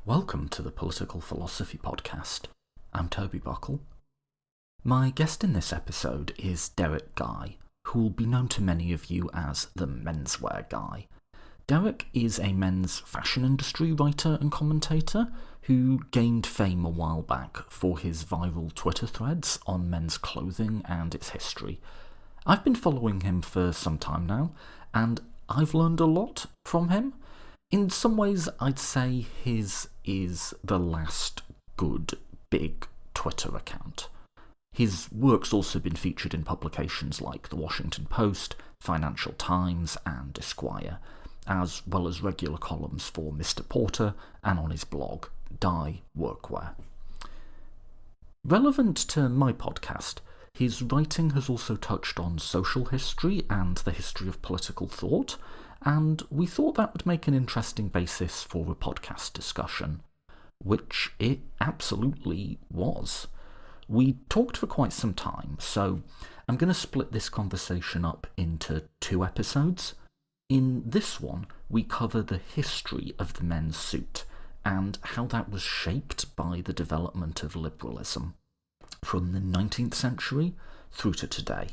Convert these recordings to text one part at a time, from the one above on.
Welcome to the Political Philosophy Podcast. I'm Toby Buckle. My guest in this episode is Derek Guy, who will be known to many of you as the Menswear Guy. Derek is a men's fashion industry writer and commentator who gained fame a while back for his viral Twitter threads on men's clothing and its history. I've been following him for some time now, and I've learned a lot from him. In some ways, I'd say his is the last good, big Twitter account. His work's also been featured in publications like The Washington Post, Financial Times, and Esquire, as well as regular columns for Mr. Porter and on his blog, Dye Workwear. Relevant to my podcast, his writing has also touched on social history and the history of political thought, and we thought that would make an interesting basis for a podcast discussion, which it absolutely was. We talked for quite some time, so I'm going to split this conversation up into 2 episodes. In this one, we cover the history of the men's suit and how that was shaped by the development of liberalism from the 19th century through to today.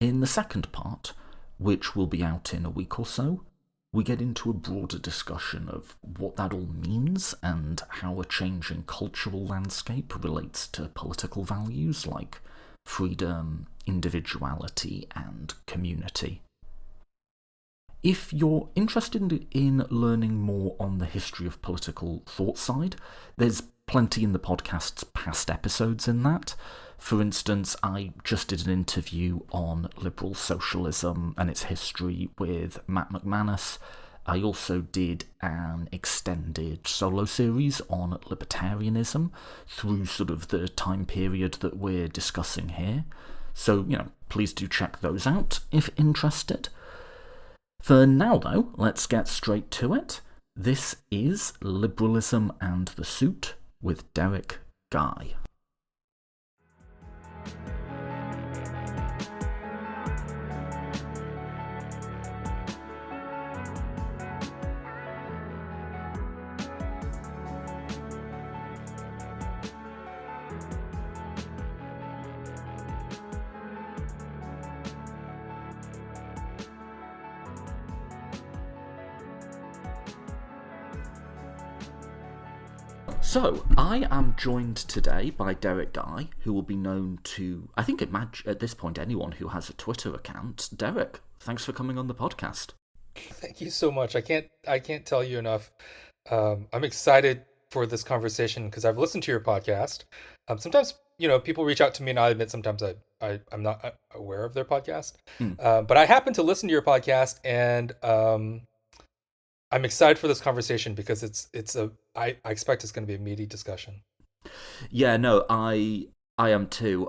In the second part, which will be out in a week or so, we get into a broader discussion of what that all means and how a changing cultural landscape relates to political values like freedom, individuality, and community. If you're interested in learning more on the history of political thought side, there's plenty in the podcast's past episodes in that. For instance, I just did an interview on liberal socialism and its history with Matt McManus. I also did an extended solo series on libertarianism through sort of the time period that we're discussing here. So, please do check those out if interested. For now, though, let's get straight to it. This is Liberalism and the Suit with Derek Guy. So, I am joined today by Derek Guy, who will be known to, I think at this point, anyone who has a Twitter account. Derek, thanks for coming on the podcast. Thank you so much. I can't tell you enough. I'm excited for this conversation because I've listened to your podcast. Sometimes, people reach out to me, and I admit sometimes I'm not aware of their podcast. But I happen to listen to your podcast, and I'm excited for this conversation because I expect it's going to be a meaty discussion. Yeah, no, I am too.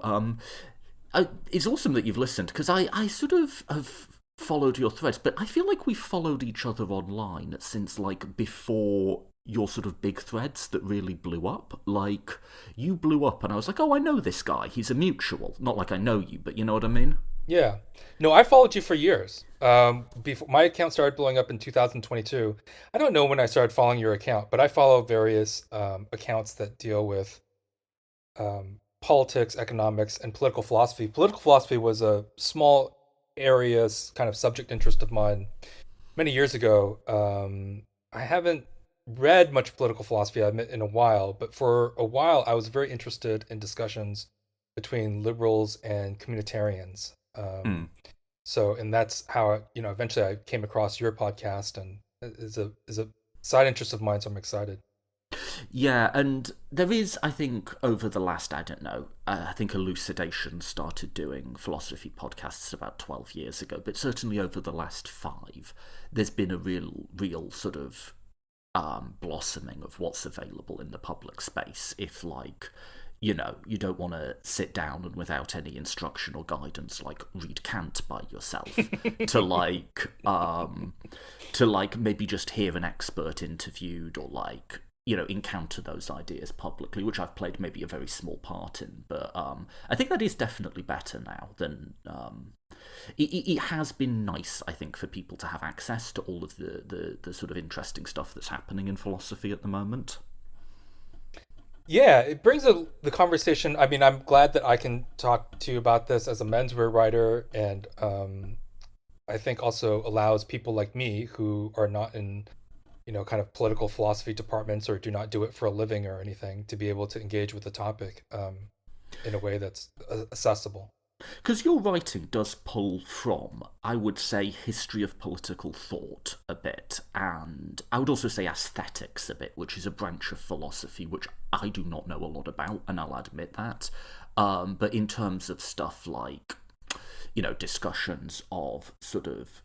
It's awesome that you've listened because I sort of have followed your threads, but I feel like we've followed each other online since like before your sort of big threads that really blew up. Like, you blew up and I was like, oh, I know this guy. He's a mutual. Not like I know you, but you know what I mean? Yeah. No, I followed you for years. Before my account started blowing up in 2022. I don't know when I started following your account, but I follow various accounts that deal with politics, economics, and political philosophy. Political philosophy was a small area's kind of subject interest of mine many years ago. I haven't read much political philosophy, I admit, in a while, but for a while I was very interested in discussions between liberals and communitarians. So, and that's how eventually I came across your podcast, and is a side interest of mine. So I'm excited. Yeah, and there is, I think, over the last, I think Elucidation started doing philosophy podcasts about 12 years ago, but certainly over the last 5, there's been a real sort of blossoming of what's available in the public space. If you don't want to sit down and without any instruction or guidance, read Kant by yourself, to maybe just hear an expert interviewed, or encounter those ideas publicly, which I've played maybe a very small part in. But I think that is definitely better now than it has been nice, I think, for people to have access to all of the sort of interesting stuff that's happening in philosophy at the moment. Yeah, it brings the conversation. I mean, I'm glad that I can talk to you about this as a menswear writer, and I think also allows people like me who are not in, kind of political philosophy departments or do not do it for a living or anything to be able to engage with the topic in a way that's accessible. Because your writing does pull from, I would say, history of political thought a bit, and I would also say aesthetics a bit, which is a branch of philosophy which I do not know a lot about, and I'll admit that. But in terms of stuff like, discussions of sort of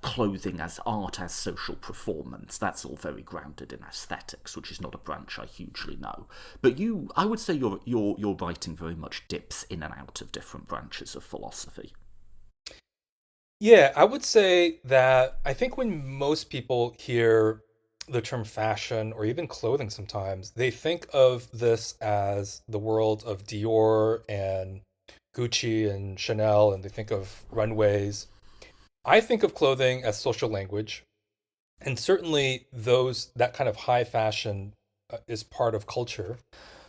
clothing as art, as social performance, that's all very grounded in aesthetics, which is not a branch I hugely know. But I would say your writing very much dips in and out of different branches of philosophy. Yeah, I would say that I think when most people hear the term fashion or even clothing sometimes, they think of this as the world of Dior and Gucci and Chanel, and they think of runways. I think of clothing as social language, and certainly those that kind of high fashion is part of culture.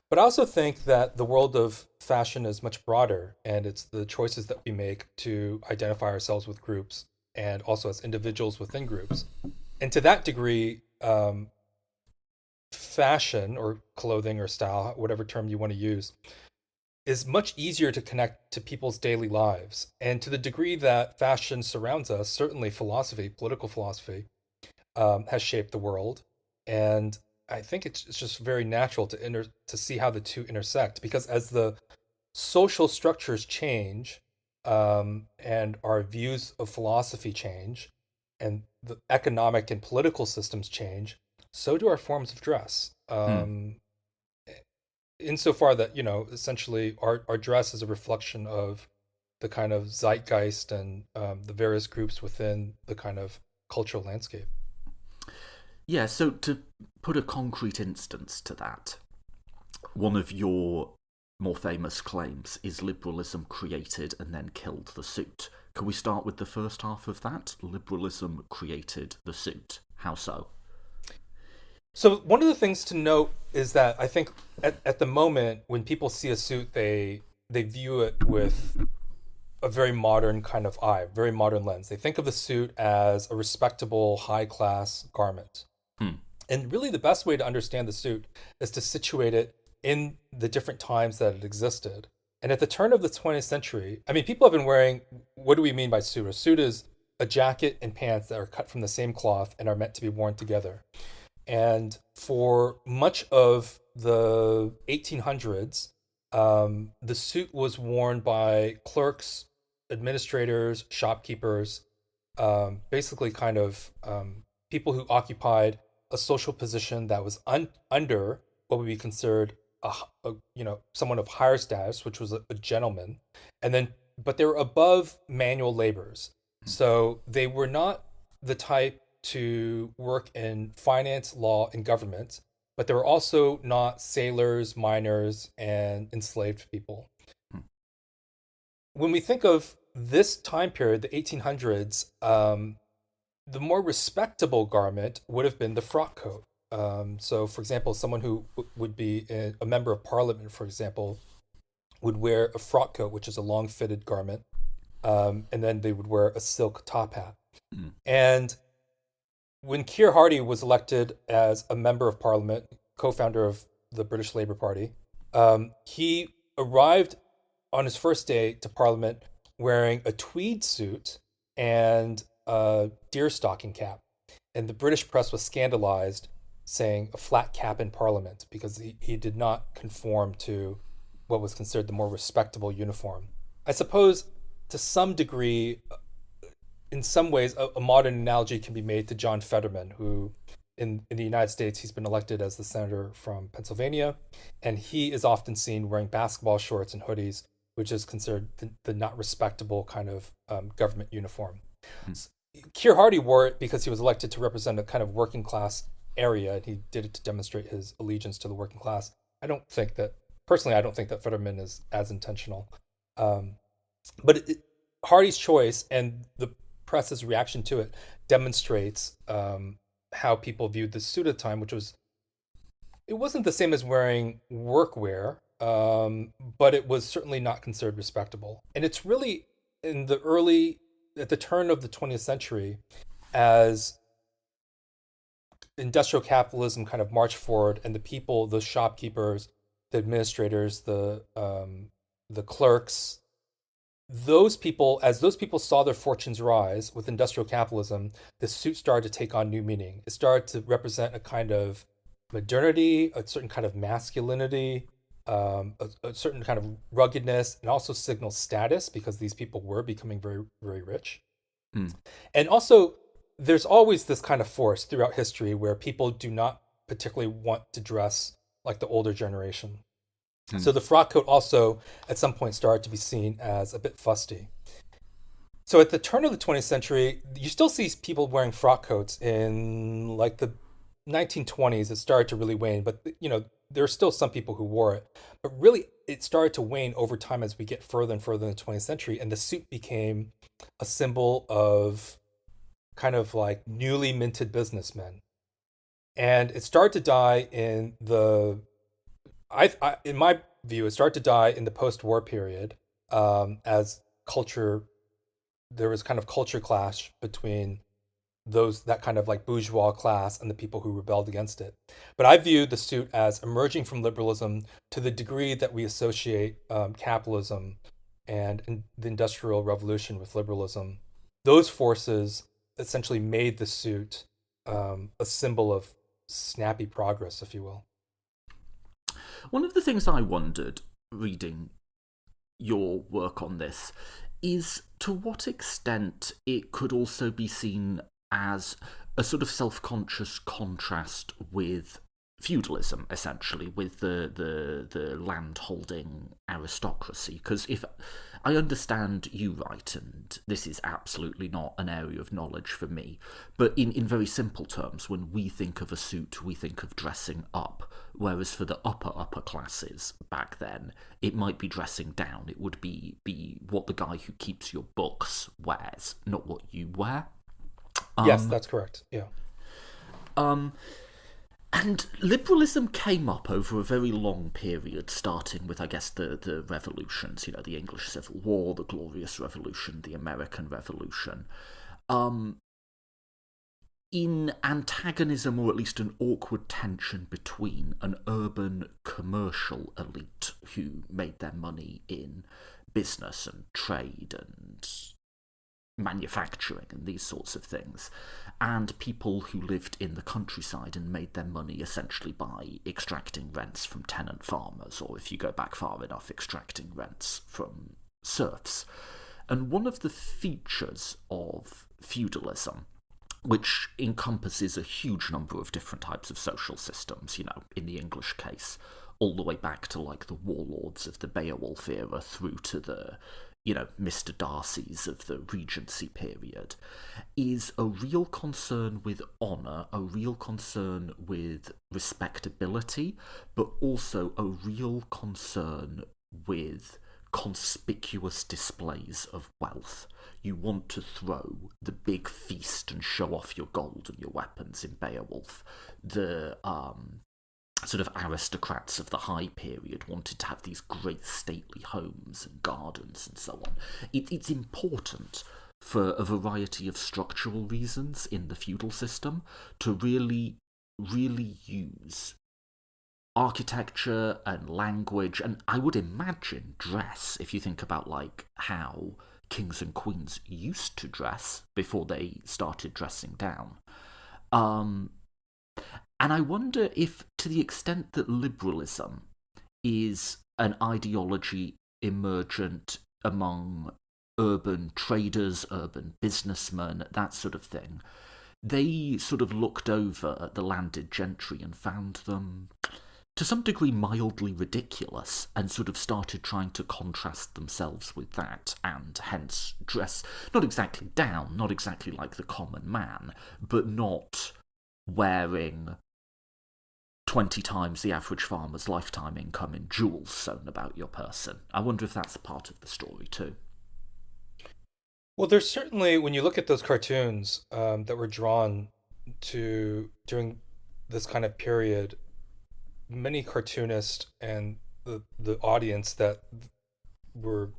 But I also think that the world of fashion is much broader, and it's the choices that we make to identify ourselves with groups and also as individuals within groups. And to that degree, fashion or clothing or style, whatever term you want to use, is much easier to connect to people's daily lives. And to the degree that fashion surrounds us, certainly philosophy, political philosophy, has shaped the world. And I think it's just very natural to see how the two intersect, because as the social structures change, and our views of philosophy change, and the economic and political systems change, so do our forms of dress. Hmm. Insofar that, essentially our dress is a reflection of the kind of zeitgeist and the various groups within the kind of cultural landscape. Yeah, so to put a concrete instance to that, one of your more famous claims is liberalism created and then killed the suit. Can we start with the first half of that? Liberalism created the suit. How so? So one of the things to note is that I think at the moment when people see a suit, they view it with a very modern kind of eye, very modern lens. They think of the suit as a respectable, high class garment. Hmm. And really, the best way to understand the suit is to situate it in the different times that it existed. And at the turn of the 20th century, I mean, people have been wearing, what do we mean by suit? A suit is a jacket and pants that are cut from the same cloth and are meant to be worn together. And for much of the 1800s, the suit was worn by clerks, administrators, shopkeepers, basically kind of people who occupied a social position that was under what would be considered someone of higher status, which was a gentleman, and then but they were above manual laborers, so they were not the type to work in finance, law, and government, but they were also not sailors, miners, and enslaved people. Hmm. When we think of this time period, the 1800s, the more respectable garment would have been the frock coat. So, for example, someone who would be a member of parliament, for example, would wear a frock coat, which is a long fitted garment, and then they would wear a silk top hat. Hmm. And when Keir Hardie was elected as a member of parliament, co founder of the British Labour Party, he arrived on his first day to parliament wearing a tweed suit and a deerstalking cap. And the British press was scandalized, saying a flat cap in parliament, because he did not conform to what was considered the more respectable uniform. I suppose to some degree, in some ways, a modern analogy can be made to John Fetterman, who in the United States, he's been elected as the senator from Pennsylvania, and he is often seen wearing basketball shorts and hoodies, which is considered the not respectable kind of government uniform. Hmm. Keir Hardie wore it because he was elected to represent a kind of working class area, and he did it to demonstrate his allegiance to the working class. I don't think that Fetterman is as intentional. But Hardy's choice and the press's reaction to it demonstrates how people viewed the suit at the time, which was it wasn't the same as wearing workwear, but it was certainly not considered respectable. And it's really at the turn of the 20th century, as industrial capitalism kind of marched forward, and the people, the shopkeepers, the administrators, the clerks, as those people saw their fortunes rise with industrial capitalism, the suit started to take on new meaning. It started to represent a kind of modernity, a certain kind of masculinity, a certain kind of ruggedness, and also signal status because these people were becoming very, very rich. Mm. And also, there's always this kind of force throughout history where people do not particularly want to dress like the older generation. So the frock coat also, at some point, started to be seen as a bit fusty. So at the turn of the 20th century, you still see people wearing frock coats in like the 1920s. It started to really wane, but there are still some people who wore it. But really, it started to wane over time as we get further and further in the 20th century, and the suit became a symbol of kind of like newly minted businessmen. And it started to die in my view, it started to die in the post-war period, as there was kind of culture clash between that kind of like bourgeois class and the people who rebelled against it. But I view the suit as emerging from liberalism to the degree that we associate capitalism and the Industrial Revolution with liberalism. Those forces essentially made the suit a symbol of snappy progress, if you will. One of the things I wondered, reading your work on this, is to what extent it could also be seen as a sort of self-conscious contrast with feudalism, essentially, with the land-holding aristocracy. Because if I understand you right, and this is absolutely not an area of knowledge for me, but in very simple terms, when we think of a suit, we think of dressing up, whereas for the upper classes back then, it might be dressing down. It would be what the guy who keeps your books wears, not what you wear. Yes, that's correct. Yeah. And liberalism came up over a very long period, starting with, I guess, the revolutions, the English Civil War, the Glorious Revolution, the American Revolution, in antagonism, or at least an awkward tension between an urban commercial elite who made their money in business and trade and manufacturing and these sorts of things, and people who lived in the countryside and made their money essentially by extracting rents from tenant farmers, or if you go back far enough, extracting rents from serfs. And one of the features of feudalism, which encompasses a huge number of different types of social systems, in the English case, all the way back to like the warlords of the Beowulf era through to the Mr. Darcy's of the Regency period, is a real concern with honour, a real concern with respectability, but also a real concern with conspicuous displays of wealth. You want to throw the big feast and show off your gold and your weapons in Beowulf. The sort of aristocrats of the high period wanted to have these great stately homes and gardens and so on. It's important for a variety of structural reasons in the feudal system to really, really use architecture and language, and I would imagine dress, if you think about like how kings and queens used to dress before they started dressing down. And I wonder if, to the extent that liberalism is an ideology emergent among urban traders, urban businessmen, that sort of thing, they sort of looked over at the landed gentry and found them, to some degree, mildly ridiculous, and sort of started trying to contrast themselves with that, and hence dress not exactly down, not exactly like the common man, but not wearing 20 times the average farmer's lifetime income in jewels sewn about your person. I wonder if that's a part of the story too. Well, there's certainly, when you look at those cartoons that were drawn to during this kind of period, many cartoonists and the audience that were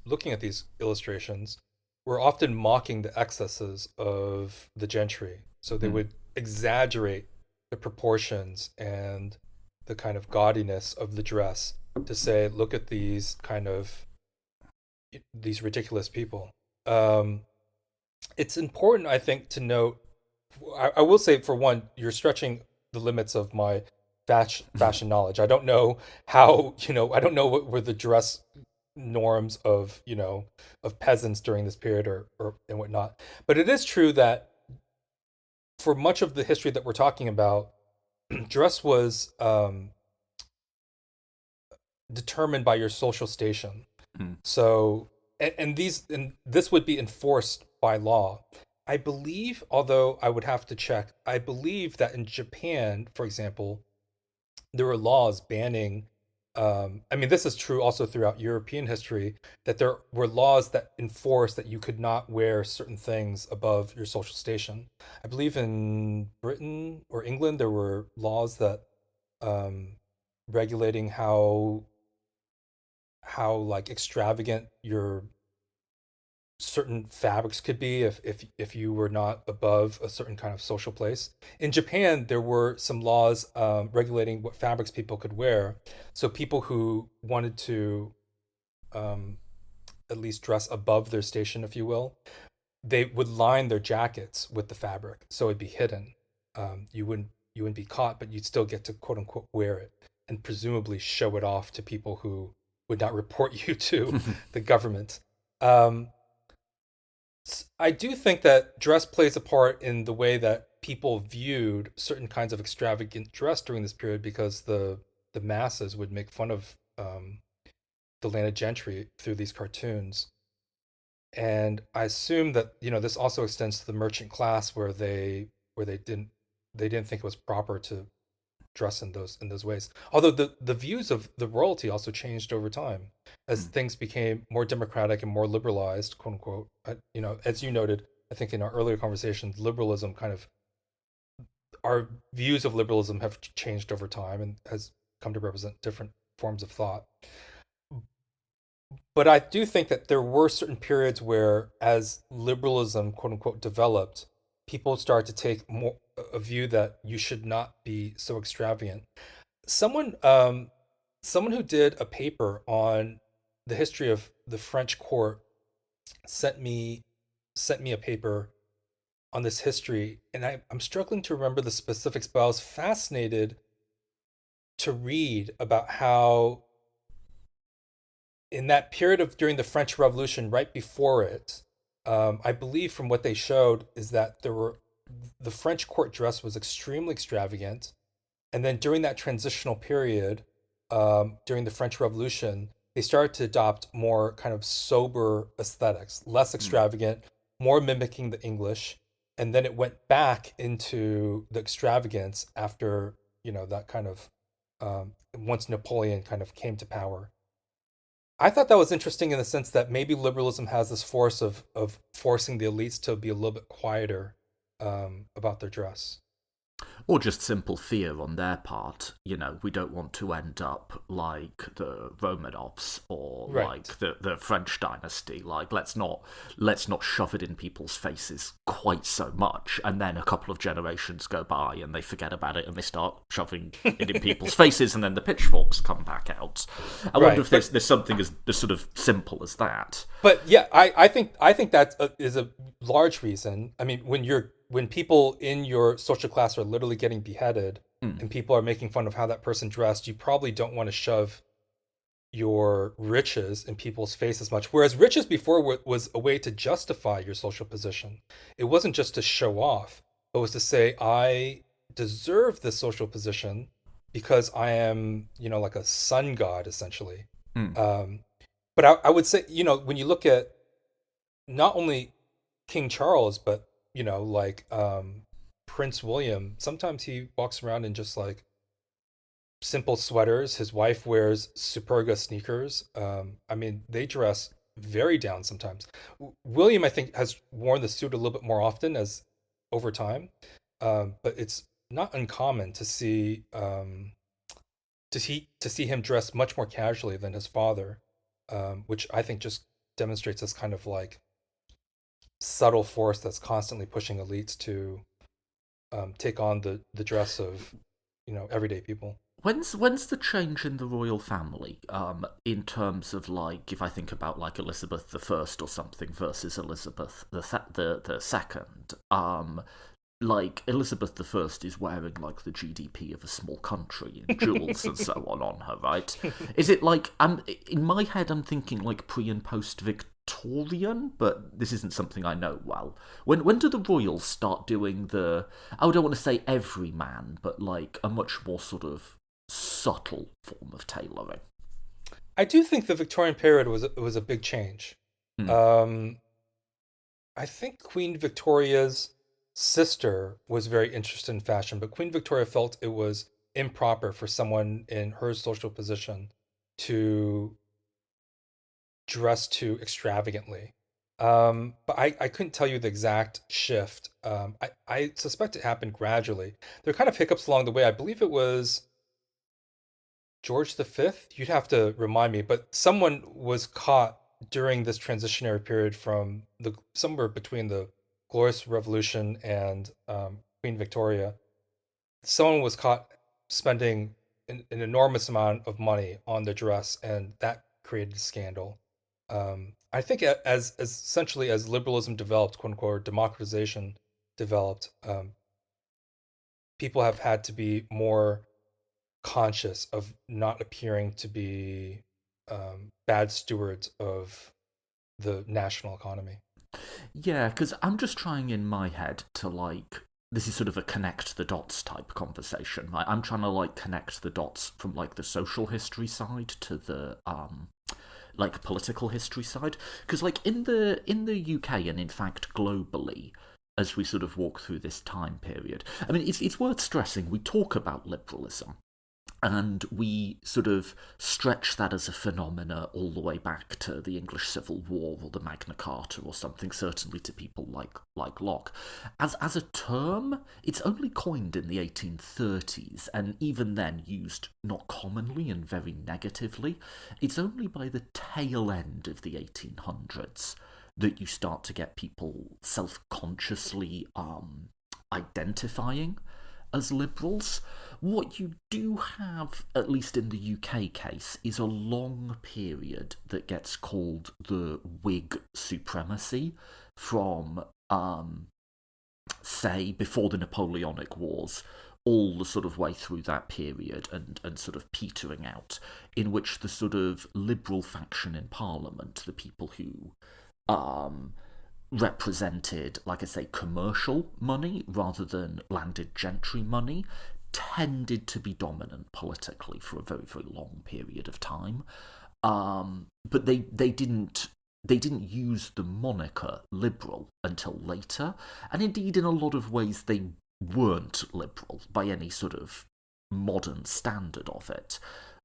looking at these illustrations were often mocking the excesses of the gentry. So they would exaggerate the proportions and the kind of gaudiness of the dress to say, look at these ridiculous people. Um, it's important, I think, to note. I will say, for one, you're stretching the limits of my fashion knowledge. I don't know how, I don't know what were the dress norms of, of peasants during this period or and whatnot. But it is true that for much of the history that we're talking about, dress was determined by your social station. Mm. So, and this would be enforced by law. I believe, although I would have to check, I believe that in Japan, for example, there were laws banning. I mean, this is true also throughout European history, that there were laws that enforced that you could not wear certain things above your social station. I believe in Britain or England, there were laws that regulating how like extravagant your certain fabrics could be if you were not above a certain kind of social place. In Japan, there were some laws regulating what fabrics people could wear. So people who wanted to um, at least dress above their station, if you will, they would line their jackets with the fabric so it'd be hidden. You wouldn't be caught, but you'd still get to quote unquote wear it and presumably show it off to people who would not report you to the government. Um, I do think that dress plays a part in the way that people viewed certain kinds of extravagant dress during this period because the masses would make fun of the landed gentry through these cartoons. And I assume that this also extends to the merchant class where they didn't think it was proper to dress in those ways. Although the views of the royalty also changed over time as Mm. things became more democratic and more liberalized, quote unquote. As you noted, I think in our earlier conversations, liberalism kind of our views of liberalism have changed over time and has come to represent different forms of thought. But I do think that there were certain periods where, as liberalism, quote unquote, developed, people started to take more a view that you should not be so extravagant. Someone, someone who did a paper on the history of the French court sent me sent me a paper on this history, and I'm struggling to remember the specifics, but I was fascinated to read about how in that period of during the French Revolution, right before it, I believe from what they showed is that the French court dress was extremely extravagant, and then during that transitional period, during the French Revolution, they started to adopt more kind of sober aesthetics, less Mm. extravagant, more mimicking the English, and then it went back into the extravagance after that kind of once Napoleon kind of came to power. I thought that was interesting in the sense that maybe liberalism has this force of forcing the elites to be a little bit quieter about their dress. Or just simple fear on their part. We don't want to end up like the Romanovs or like Right. the French dynasty. Like let's not shove it in people's faces quite so much, and then a couple of generations go by and they forget about it and they start shoving it in people's faces, and then the pitchforks come back out. I wonder Right. if there's something as sort of simple as that. But yeah, I think that is a large reason. I mean, when people in your social class are literally getting beheaded, Mm. and people are making fun of how that person dressed, you probably don't want to shove your riches in people's face as much. Whereas riches before was a way to justify your social position. It wasn't just to show off, but was to say, I deserve this social position because I am, like a sun god, essentially. Mm. Um, but I would say, when you look at not only King Charles, but, like Prince William, sometimes he walks around in just like simple sweaters. His wife wears Superga sneakers. I mean, they dress very down sometimes. William, I think, has worn the suit a little bit more often as over time, but it's not uncommon to see him dress much more casually than his father, which I think just demonstrates this kind of like subtle force that's constantly pushing elites to take on the dress of everyday people. When's the change in the royal family? In terms of like, if I think about like Elizabeth the First or something versus Elizabeth the second. Like Elizabeth the First is wearing like the GDP of a small country and jewels and so on her, right? Is it like in my head I'm thinking like pre and post Victorian, but this isn't something I know well. When do the royals start doing the I don't want to say every man, but like a much more sort of subtle form of tailoring? I do think the Victorian period was a big change. Hmm. Um, I think Queen Victoria's sister was very interested in fashion, but Queen Victoria felt it was improper for someone in her social position to dress too extravagantly. But I couldn't tell you the exact shift. I suspect it happened gradually. There were kind of hiccups along the way. I believe it was George the Fifth. You'd have to remind me, but someone was caught during this transitionary period from the somewhere between the Glorious Revolution and Queen Victoria. Someone was caught spending an enormous amount of money on the dress, and that created a scandal. I think as essentially as liberalism developed, quote unquote, or democratization developed, people have had to be more conscious of not appearing to be bad stewards of the national economy. Yeah, because I'm just trying in my head to like. This is sort of a connect the dots type conversation. Right? I'm trying to like connect the dots from like the social history side to the like political history side. Because like in the UK and in fact globally, as we sort of walk through this time period, I mean it's worth stressing we talk about liberalism and we sort of stretch that as a phenomena all the way back to the English Civil War or the Magna Carta or something, certainly to people like Locke. As a term, it's only coined in the 1830s, and even then used not commonly and very negatively. It's only by the tail end of the 1800s that you start to get people self-consciously identifying as liberals. What you do have, at least in the UK case, is a long period that gets called the Whig supremacy from, say, before the Napoleonic Wars, all the sort of way through that period and sort of petering out, in which the sort of liberal faction in Parliament, the people who represented, like I say, commercial money rather than landed gentry money, tended to be dominant politically for a very, very long period of time. But they didn't use the moniker liberal until later, and indeed, in a lot of ways, they weren't liberal by any sort of modern standard of it.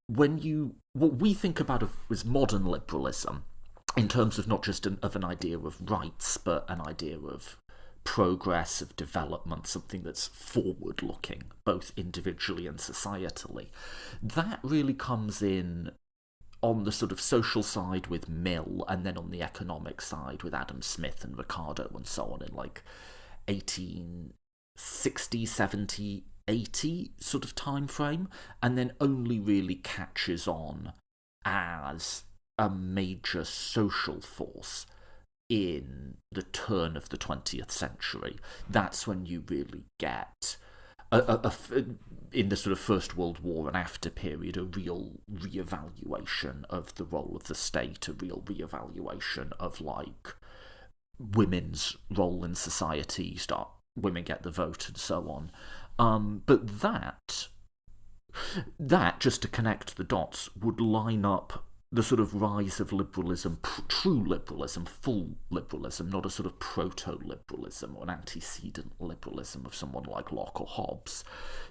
What we think about as modern liberalism, in terms of not just of an idea of rights, but an idea of progress, of development, something that's forward looking, both individually and societally. That really comes in on the sort of social side with Mill, and then on the economic side with Adam Smith and Ricardo and so on in like 1860, 70, 80 sort of time frame, and then only really catches on as a major social force in the turn of the 20th century. That's when you really get, in the sort of First World War and after period, a real reevaluation of the role of the state, a real reevaluation of like women's role in society. Women get the vote and so on. But that just to connect the dots would line up the sort of rise of liberalism, true liberalism, full liberalism, not a sort of proto-liberalism or an antecedent liberalism of someone like Locke or Hobbes,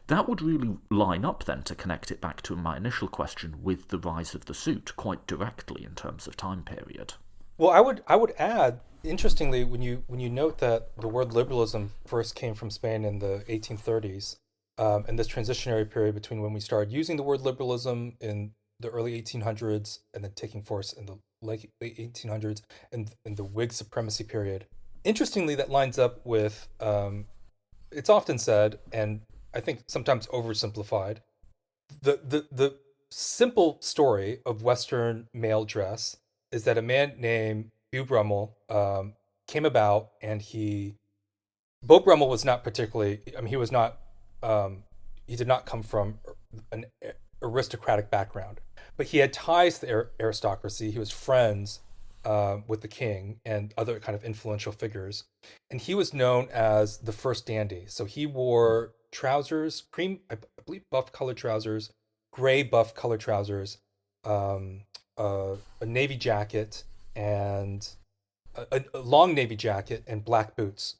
that would really line up then, to connect it back to my initial question, with the rise of the suit quite directly in terms of time period. Well, I would add, interestingly, when you note that the word liberalism first came from Spain in the 1830s, and this transitionary period between when we started using the word liberalism in the early 1800s and then taking force in the late 1800s and in the Whig supremacy period. Interestingly, that lines up with, it's often said, and I think sometimes oversimplified, the simple story of Western male dress is that a man named Beau Brummel came about, and Beau Brummel was not particularly, I mean, he was not, he did not come from an aristocratic background, but he had ties to the aristocracy. He was friends with the king and other kind of influential figures, and he was known as the first dandy. So he wore trousers, I believe, buff colored trousers, gray buff colored trousers, a navy jacket, and a long navy jacket, and black boots.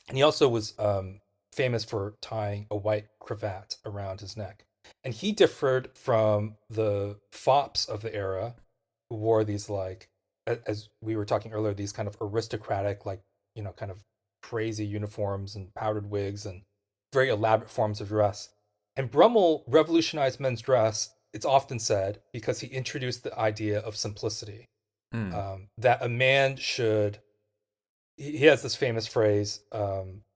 And he also was famous for tying a white cravat around his neck. And he differed from the fops of the era, who wore these, like, as we were talking earlier, these kind of aristocratic, like, kind of crazy uniforms and powdered wigs and very elaborate forms of dress. And Brummel revolutionized men's dress, it's often said, because he introduced the idea of simplicity. That a man should, he has this famous phrase,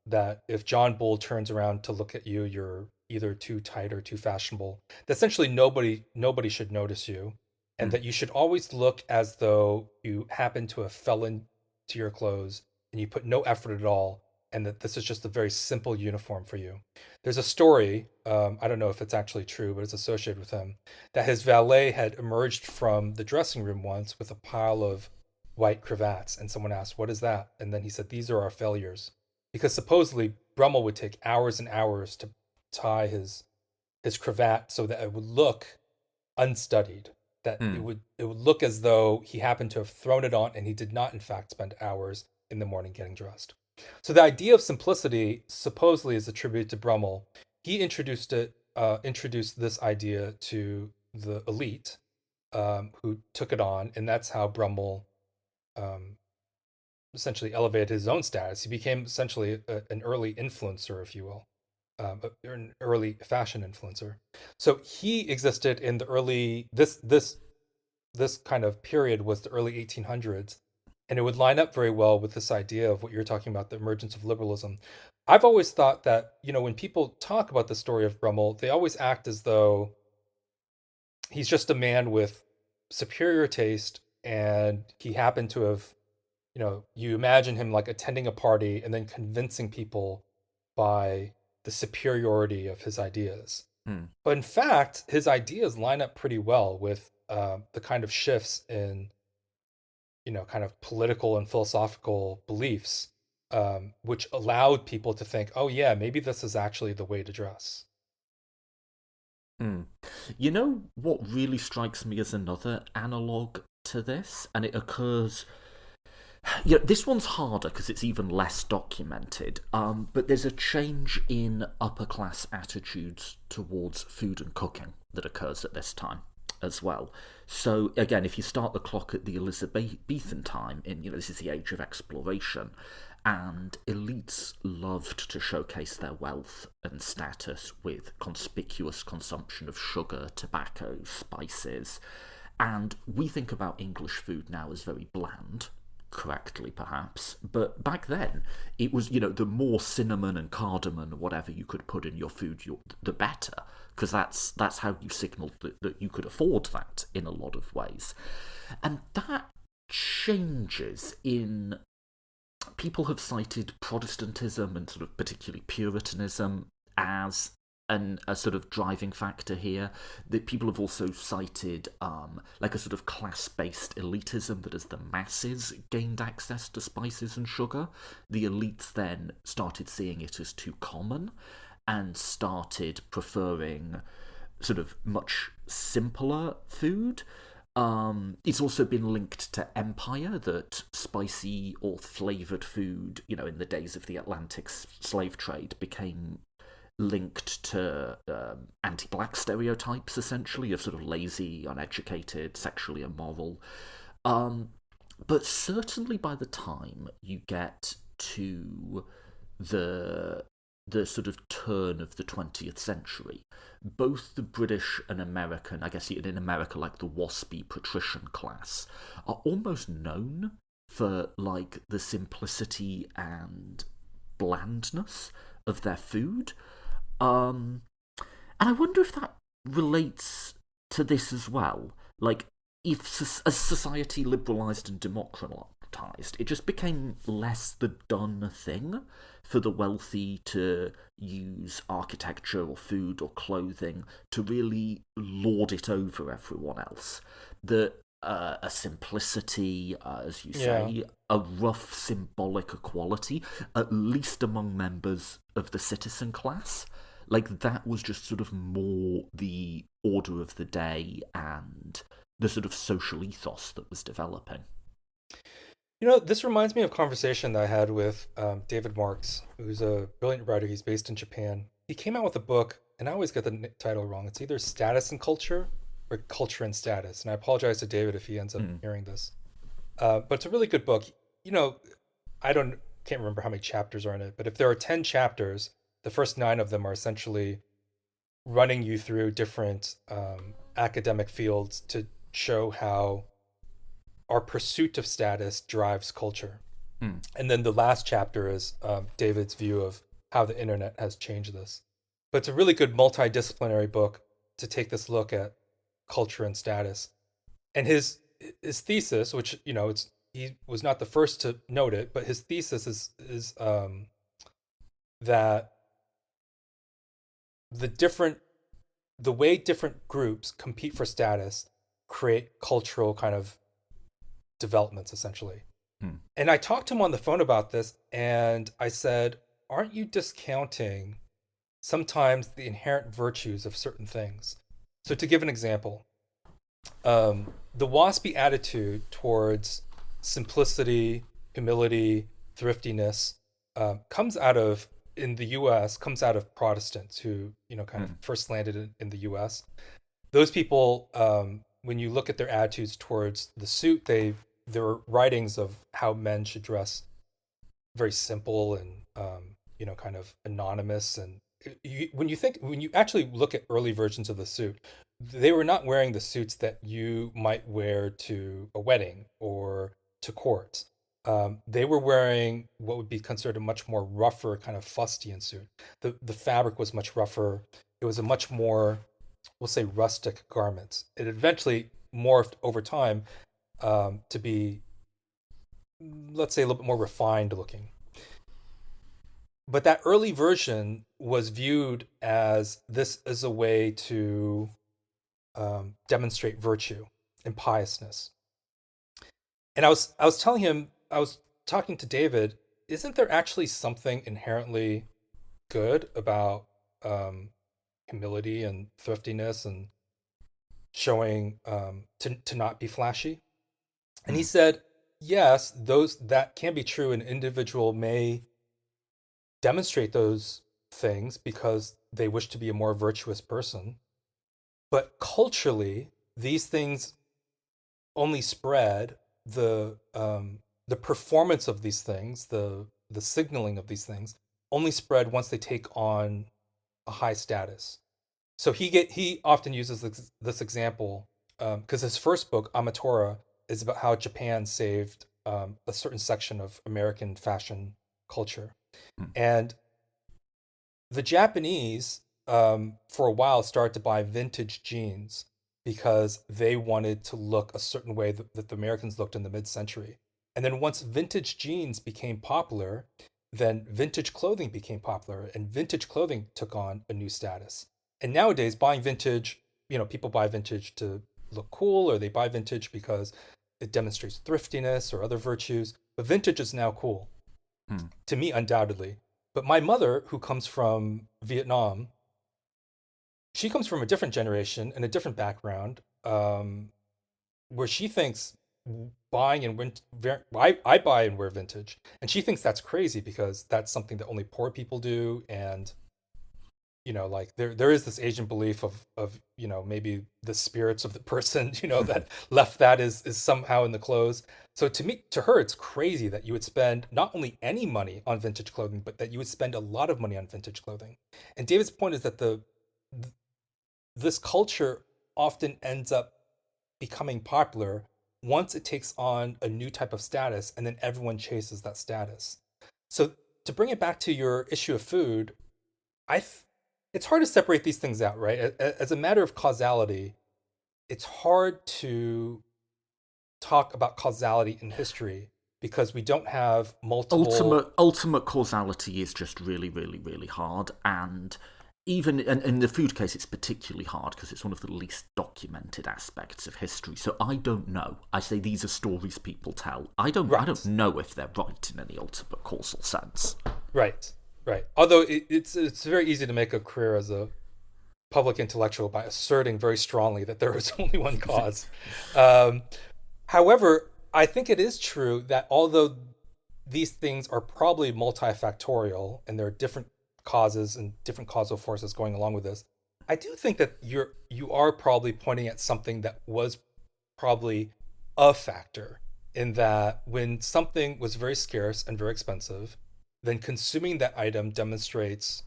that if John Bull turns around to look at you, you're either too tight or too fashionable. That essentially nobody should notice you, and that you should always look as though you happen to have fell into your clothes and you put no effort at all, and that this is just a very simple uniform for you. There's a story, I don't know if it's actually true, but it's associated with him, that his valet had emerged from the dressing room once with a pile of white cravats, and someone asked, "What is that?" And then he said, "These are our failures." Because supposedly Brummel would take hours and hours to tie his cravat so that it would look unstudied, that it would look as though he happened to have thrown it on, and he did not in fact spend hours in the morning getting dressed. So the idea of simplicity supposedly is attributed to Brummel. He introduced this idea to the elite, who took it on, and that's how Brummel essentially elevated his own status. He became essentially an early influencer, if you will, an early fashion influencer. So he existed in the early, this kind of period was the early 1800s, and it would line up very well with this idea of what you're talking about, the emergence of liberalism. I've always thought that, when people talk about the story of Brummel, they always act as though he's just a man with superior taste, and he happened to have, you imagine him like attending a party and then convincing people by the superiority of his ideas. But in fact, his ideas line up pretty well with the kind of shifts in, kind of political and philosophical beliefs, which allowed people to think, oh yeah, maybe this is actually the way to dress. You know what really strikes me as another analogue to this, and it occurs... this one's harder because it's even less documented, but there's a change in upper-class attitudes towards food and cooking that occurs at this time as well. So, again, if you start the clock at the Elizabethan time, this is the age of exploration, and elites loved to showcase their wealth and status with conspicuous consumption of sugar, tobacco, spices, and we think about English food now as very bland, correctly perhaps, but back then it was, the more cinnamon and cardamom or whatever you could put in your food, the better, because that's how you signaled that you could afford that in a lot of ways. And that changes in... People have cited Protestantism and sort of particularly Puritanism as a sort of driving factor here. That people have also cited like a sort of class-based elitism, that as the masses gained access to spices and sugar, the elites then started seeing it as too common and started preferring sort of much simpler food. It's also been linked to empire, that spicy or flavoured food, in the days of the Atlantic slave trade, became linked to anti-black stereotypes, essentially, of sort of lazy, uneducated, sexually immoral. Um, but certainly by the time you get to the sort of turn of the 20th century, both the British and American, I guess in America like the waspy patrician class, are almost known for like the simplicity and blandness of their food. Um, and I wonder if that relates to this as well. Like, if as society liberalised and democratised, it just became less the done thing for the wealthy to use architecture or food or clothing to really lord it over everyone else. That a simplicity, as you Yeah. say, a rough symbolic equality, at least among members of the citizen class. Like, that was just sort of more the order of the day and the sort of social ethos that was developing. This reminds me of a conversation that I had with David Marks, who's a brilliant writer. He's based in Japan. He came out with a book, and I always get the title wrong. It's either Status and Culture or Culture and Status. And I apologize to David if he ends up Mm. hearing this. But it's a really good book. You know, I don't can't remember how many chapters are in it, but if there are 10 chapters, the first 9 of them are essentially running you through different academic fields to show how our pursuit of status drives culture. Mm. And then the last chapter is David's view of how the internet has changed this. But it's a really good multidisciplinary book to take this look at culture and status. And his thesis, which it's he was not the first to note it, but his thesis is that the different the way different groups compete for status create cultural kind of developments essentially. Mm. And I talked to him on the phone about this, and I said, aren't you discounting sometimes the inherent virtues of certain things? So, to give an example, the waspy attitude towards simplicity, humility, thriftiness comes out of, in the US, comes out of Protestants who, kind of first landed in the US. Those people, when you look at their attitudes towards the suit, their writings of how men should dress very simple and kind of anonymous. And when you actually look at early versions of the suit, they were not wearing the suits that you might wear to a wedding or to court. They were wearing what would be considered a much more rougher kind of fustian suit. The fabric was much rougher. It was a much more, we'll say, rustic garment. It eventually morphed over time to be, let's say, a little bit more refined looking. But that early version was viewed as this as a way to demonstrate virtue and piousness. And I was telling him, I was talking to David, isn't there actually something inherently good about humility and thriftiness and showing to not be flashy? And he said, yes, those that can be true. An individual may demonstrate those things because they wish to be a more virtuous person. But culturally, these things only spread the performance of these things, the signaling of these things only spread once they take on a high status. So he often uses this example because his first book, Amatora, is about how Japan saved a certain section of American fashion culture. Mm. And the Japanese, for a while, started to buy vintage jeans because they wanted to look a certain way that the Americans looked in the mid-century. And then once vintage jeans became popular, then vintage clothing became popular, and vintage clothing took on a new status. And nowadays, buying vintage, people buy vintage to look cool, or they buy vintage because it demonstrates thriftiness or other virtues. But vintage is now cool, to me, undoubtedly. But my mother, who comes from Vietnam, she comes from a different generation and a different background. where she thinks buying and I buy and wear vintage, and she thinks that's crazy because that's something that only poor people do, and like there is this Asian belief of maybe the spirits of the person that left that is somehow in the clothes. So to her it's crazy that you would spend not only any money on vintage clothing, but that you would spend a lot of money on vintage clothing. And David's point is that this culture often ends up becoming popular once it takes on a new type of status, and then everyone chases that status. So to bring it back to your issue of food, I it's hard to separate these things out, right? As a matter of causality, it's hard to talk about causality in history because we don't have multiple. Ultimate causality is just really, really, really hard, and even in the food case, it's particularly hard because it's one of the least documented aspects of history. So I don't know. I say these are stories people tell. I don't know if they're right in any ultimate causal sense. Right. Right. Although it's very easy to make a career as a public intellectual by asserting very strongly that there is only one cause. However, I think it is true that although these things are probably multifactorial and there are different causes and different causal forces going along with this, I do think that you are probably pointing at something that was probably a factor, in that when something was very scarce and very expensive, then consuming that item demonstrates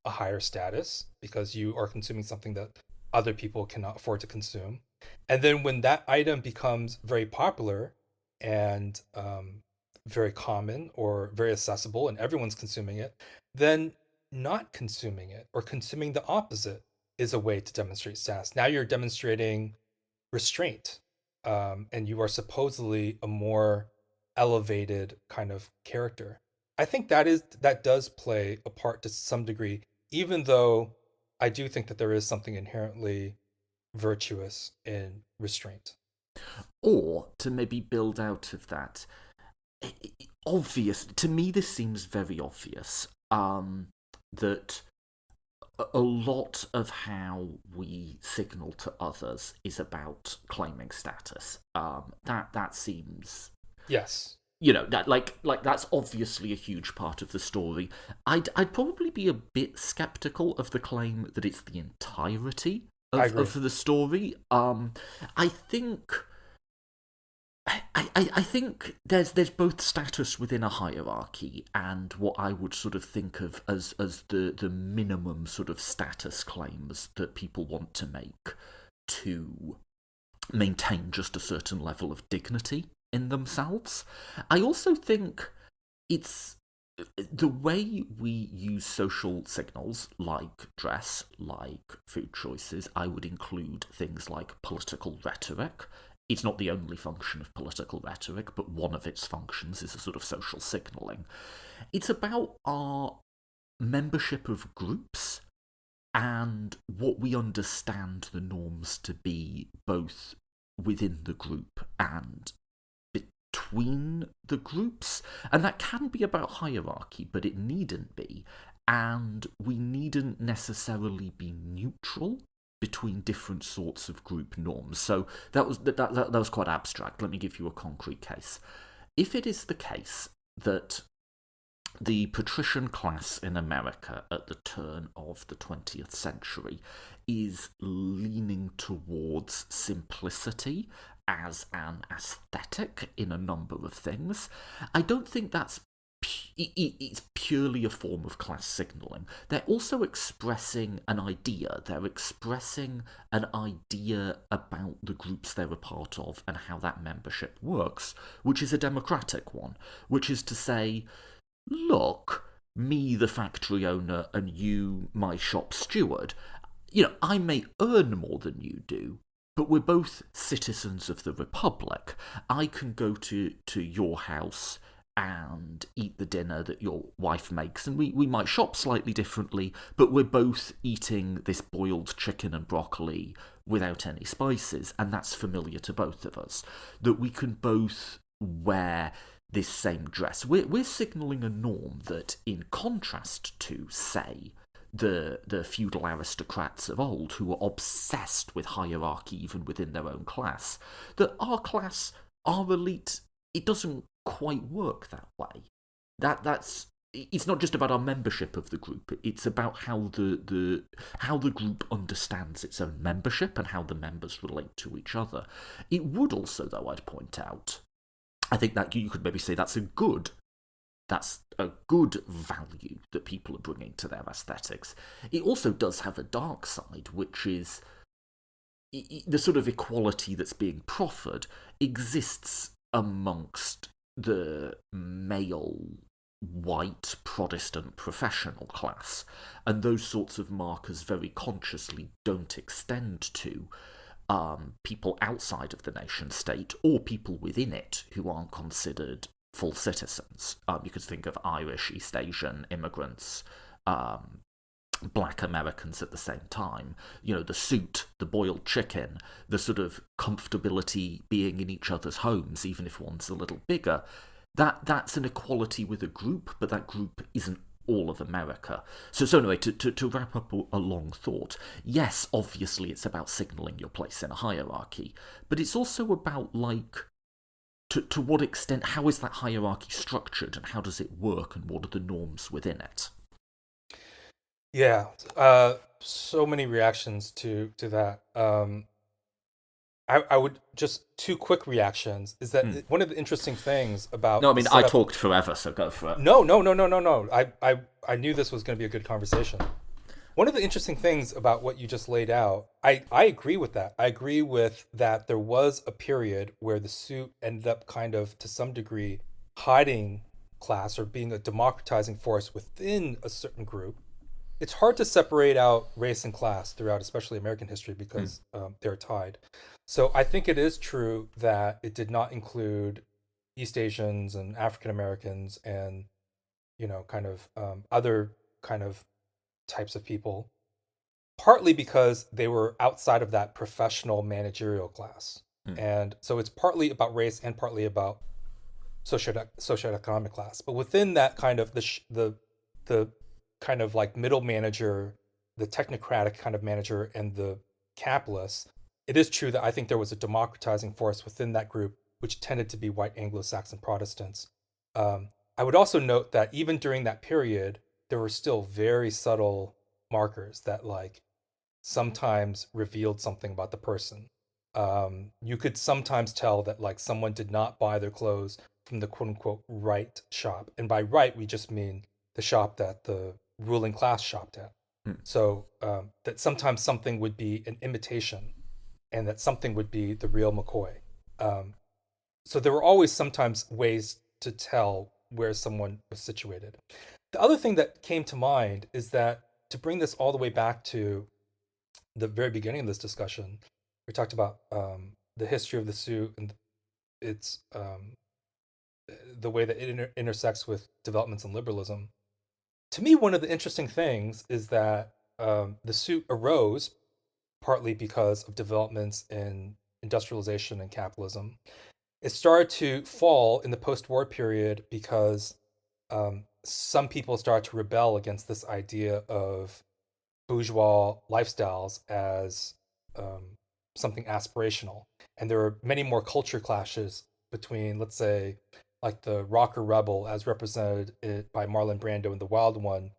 a higher status because you are consuming something that other people cannot afford to consume. And then when that item becomes very popular and very common or very accessible and everyone's consuming it, then not consuming it or consuming the opposite is a way to demonstrate status. Now you're demonstrating restraint, and you are supposedly a more elevated kind of character. I think that does play a part to some degree, even though I do think that there is something inherently virtuous in restraint. Or to maybe build out of that, obvious to me, this seems very obvious, that a lot of how we signal to others is about claiming status. That seems, Yes, that like that's obviously a huge part of the story. I'd probably be a bit skeptical of the claim that it's the entirety of the story. I think. I think there's both status within a hierarchy and what I would sort of think of as the minimum sort of status claims that people want to make to maintain just a certain level of dignity in themselves. I also think it's the way we use social signals like dress, like food choices. I would include things like political rhetoric. It's not the only function of political rhetoric, but one of its functions is a sort of social signalling. It's about our membership of groups and what we understand the norms to be, both within the group and between the groups. And that can be about hierarchy, but it needn't be. And we needn't necessarily be neutral between different sorts of group norms. So that was quite abstract. Let me give you a concrete case. If it is the case that the patrician class in America at the turn of the 20th century is leaning towards simplicity as an aesthetic in a number of things, I don't think that's it's purely a form of class signalling. They're also expressing an idea. They're expressing an idea about the groups they're a part of and how that membership works, which is a democratic one, which is to say, look, me, the factory owner, and you, my shop steward, I may earn more than you do, but we're both citizens of the Republic. I can go to your house and eat the dinner that your wife makes, and we might shop slightly differently, but we're both eating this boiled chicken and broccoli without any spices, and that's familiar to both of us, that we can both wear this same dress. We're signalling a norm that, in contrast to, say, the feudal aristocrats of old who were obsessed with hierarchy even within their own class. That our class, our elite, it doesn't quite work that way. That's it's not just about our membership of the group. It's about how the group understands its own membership and how the members relate to each other. It would also, though, I'd point out, I think that you could maybe say that's a good value that people are bringing to their aesthetics. It also does have a dark side, which is the sort of equality that's being proffered exists amongst the male white Protestant professional class, and those sorts of markers very consciously don't extend to people outside of the nation state or people within it who aren't considered full citizens. You could think of Irish, East Asian immigrants, Black Americans at the same time. The suit, the boiled chicken, the sort of comfortability being in each other's homes, even if one's a little bigger. That's an equality with a group, but that group isn't all of America. So anyway, to wrap up a long thought, yes, obviously it's about signalling your place in a hierarchy, but it's also about, to what extent, how is that hierarchy structured and how does it work and what are the norms within it? Yeah, so many reactions to that. I would just two quick reactions is that one of the interesting things about No, I mean, I talked forever, so go for it. No. I knew this was going to be a good conversation. One of the interesting things about what you just laid out, I agree with that. I agree with that there was a period where the suit ended up kind of, to some degree, hiding class or being a democratizing force within a certain group. It's hard to separate out race and class throughout, especially American history, because they're tied. So I think it is true that it did not include East Asians and African Americans and kind of other kind of types of people, partly because they were outside of that professional managerial class. And so it's partly about race and partly about socioeconomic class. But within that kind of the kind of like middle manager, the technocratic kind of manager, and the capitalist, it is true that I think there was a democratizing force within that group, which tended to be white Anglo-Saxon Protestants. I would also note that even during that period, there were still very subtle markers that like sometimes revealed something about the person. You could sometimes tell that like someone did not buy their clothes from the quote unquote right shop. And by right, we just mean the shop that the ruling class shopped at. So that sometimes something would be an imitation and that something would be the real McCoy. So there were always sometimes ways to tell where someone was situated. The other thing that came to mind is that to bring this all the way back to the very beginning of this discussion, we talked about the history of the suit and its the way that it intersects with developments in liberalism. To me, one of the interesting things is that the suit arose partly because of developments in industrialization and capitalism. It started to fall in the post-war period because some people started to rebel against this idea of bourgeois lifestyles as something aspirational. And there were many more culture clashes between, let's say, like the rocker rebel as represented by Marlon Brando in The Wild One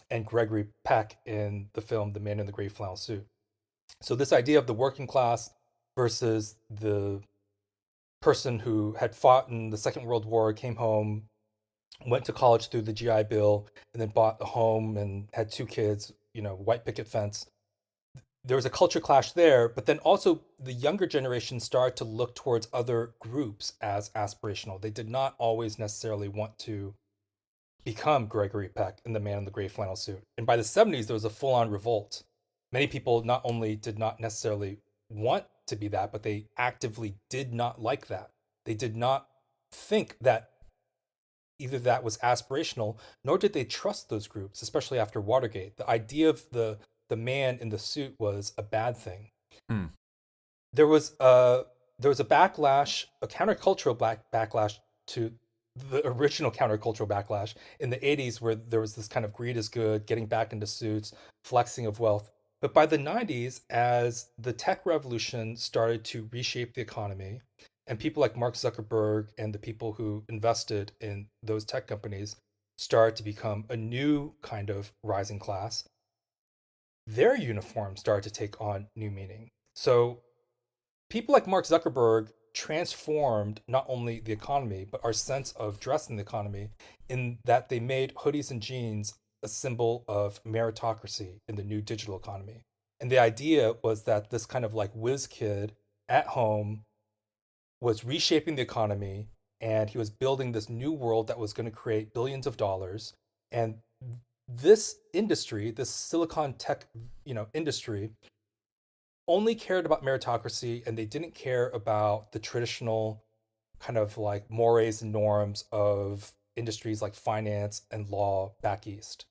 and Gregory Peck in the film The Man in the Gray Flannel Suit. So this idea of the working class versus the person who had fought in the Second World War, came home, went to college through the GI Bill, and then bought a home and had two kids, white picket fence. There was a culture clash there, but then also the younger generation started to look towards other groups as aspirational. They did not always necessarily want to become Gregory Peck and the Man in the Gray Flannel Suit. And by the 70s, there was a full-on revolt. Many people not only did not necessarily want to be that, but they actively did not like that. They did not think that either that was aspirational, nor did they trust those groups, especially after Watergate. The idea of the man in the suit was a bad thing. There was a backlash, a countercultural backlash to the original countercultural backlash in the 80s, where there was this kind of greed is good, getting back into suits, flexing of wealth. But by the 90s, as the tech revolution started to reshape the economy, and people like Mark Zuckerberg and the people who invested in those tech companies started to become a new kind of rising class, their uniform started to take on new meaning. So people like Mark Zuckerberg transformed not only the economy, but our sense of dress in the economy, in that they made hoodies and jeans a symbol of meritocracy in the new digital economy. And the idea was that this kind of like whiz kid at home was reshaping the economy, and he was building this new world that was going to create billions of dollars. And this industry, this silicon tech, industry, only cared about meritocracy, and they didn't care about the traditional kind of like mores and norms of industries like finance and law back east.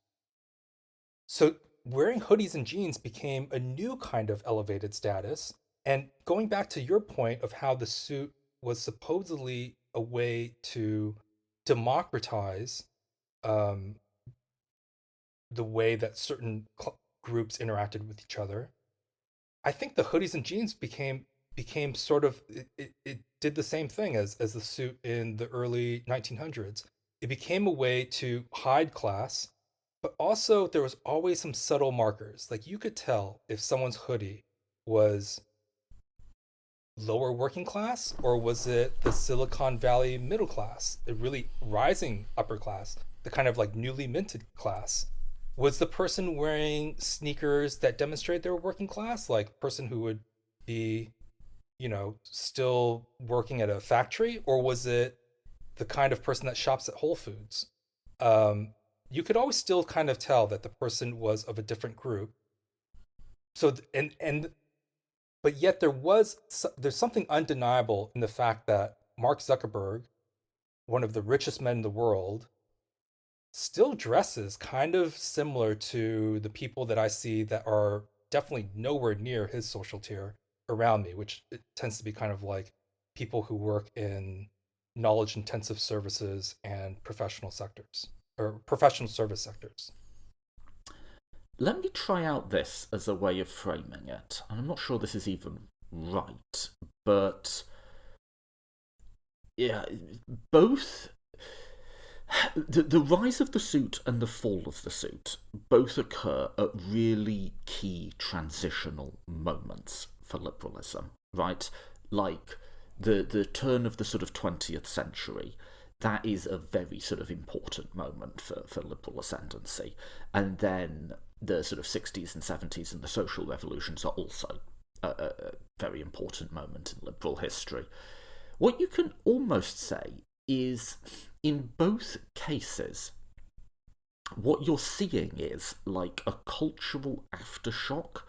So wearing hoodies and jeans became a new kind of elevated status. And going back to your point of how the suit was supposedly a way to democratize um, the way that certain groups interacted with each other, I think the hoodies and jeans became sort of it did the same thing as the suit in the early 1900s. It became a way to hide class, but also there was always some subtle markers. Like you could tell if someone's hoodie was lower working class, or was it the Silicon Valley middle class, the really rising upper class, the kind of like newly minted class? Was the person wearing sneakers that demonstrate they were working class, like person who would be, still working at a factory, or was it the kind of person that shops at Whole Foods? Um, you could always still kind of tell that the person was of a different group. So and but yet there's something undeniable in the fact that Mark Zuckerberg, one of the richest men in the world, still dresses kind of similar to the people that I see that are definitely nowhere near his social tier around me, which it tends to be kind of like people who work in knowledge intensive services and professional sectors, or professional service sectors. Let me try out this as a way of framing it, and I'm not sure this is even right, but yeah, both the rise of the suit and the fall of the suit both occur at really key transitional moments for liberalism, right? Like the turn of the sort of 20th century. That is a very sort of important moment for liberal ascendancy. And then the sort of 60s and 70s and the social revolutions are also a very important moment in liberal history. What you can almost say is, in both cases, what you're seeing is like a cultural aftershock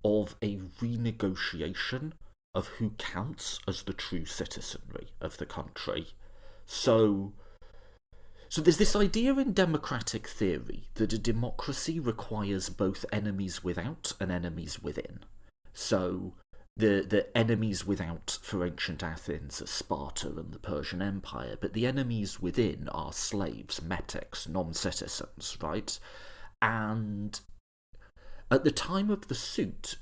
of a renegotiation of who counts as the true citizenry of the country. So there's this idea in democratic theory that a democracy requires both enemies without and enemies within. So the enemies without for ancient Athens are Sparta and the Persian Empire, but the enemies within are slaves, metics, non-citizens, right? And at the time of the suit,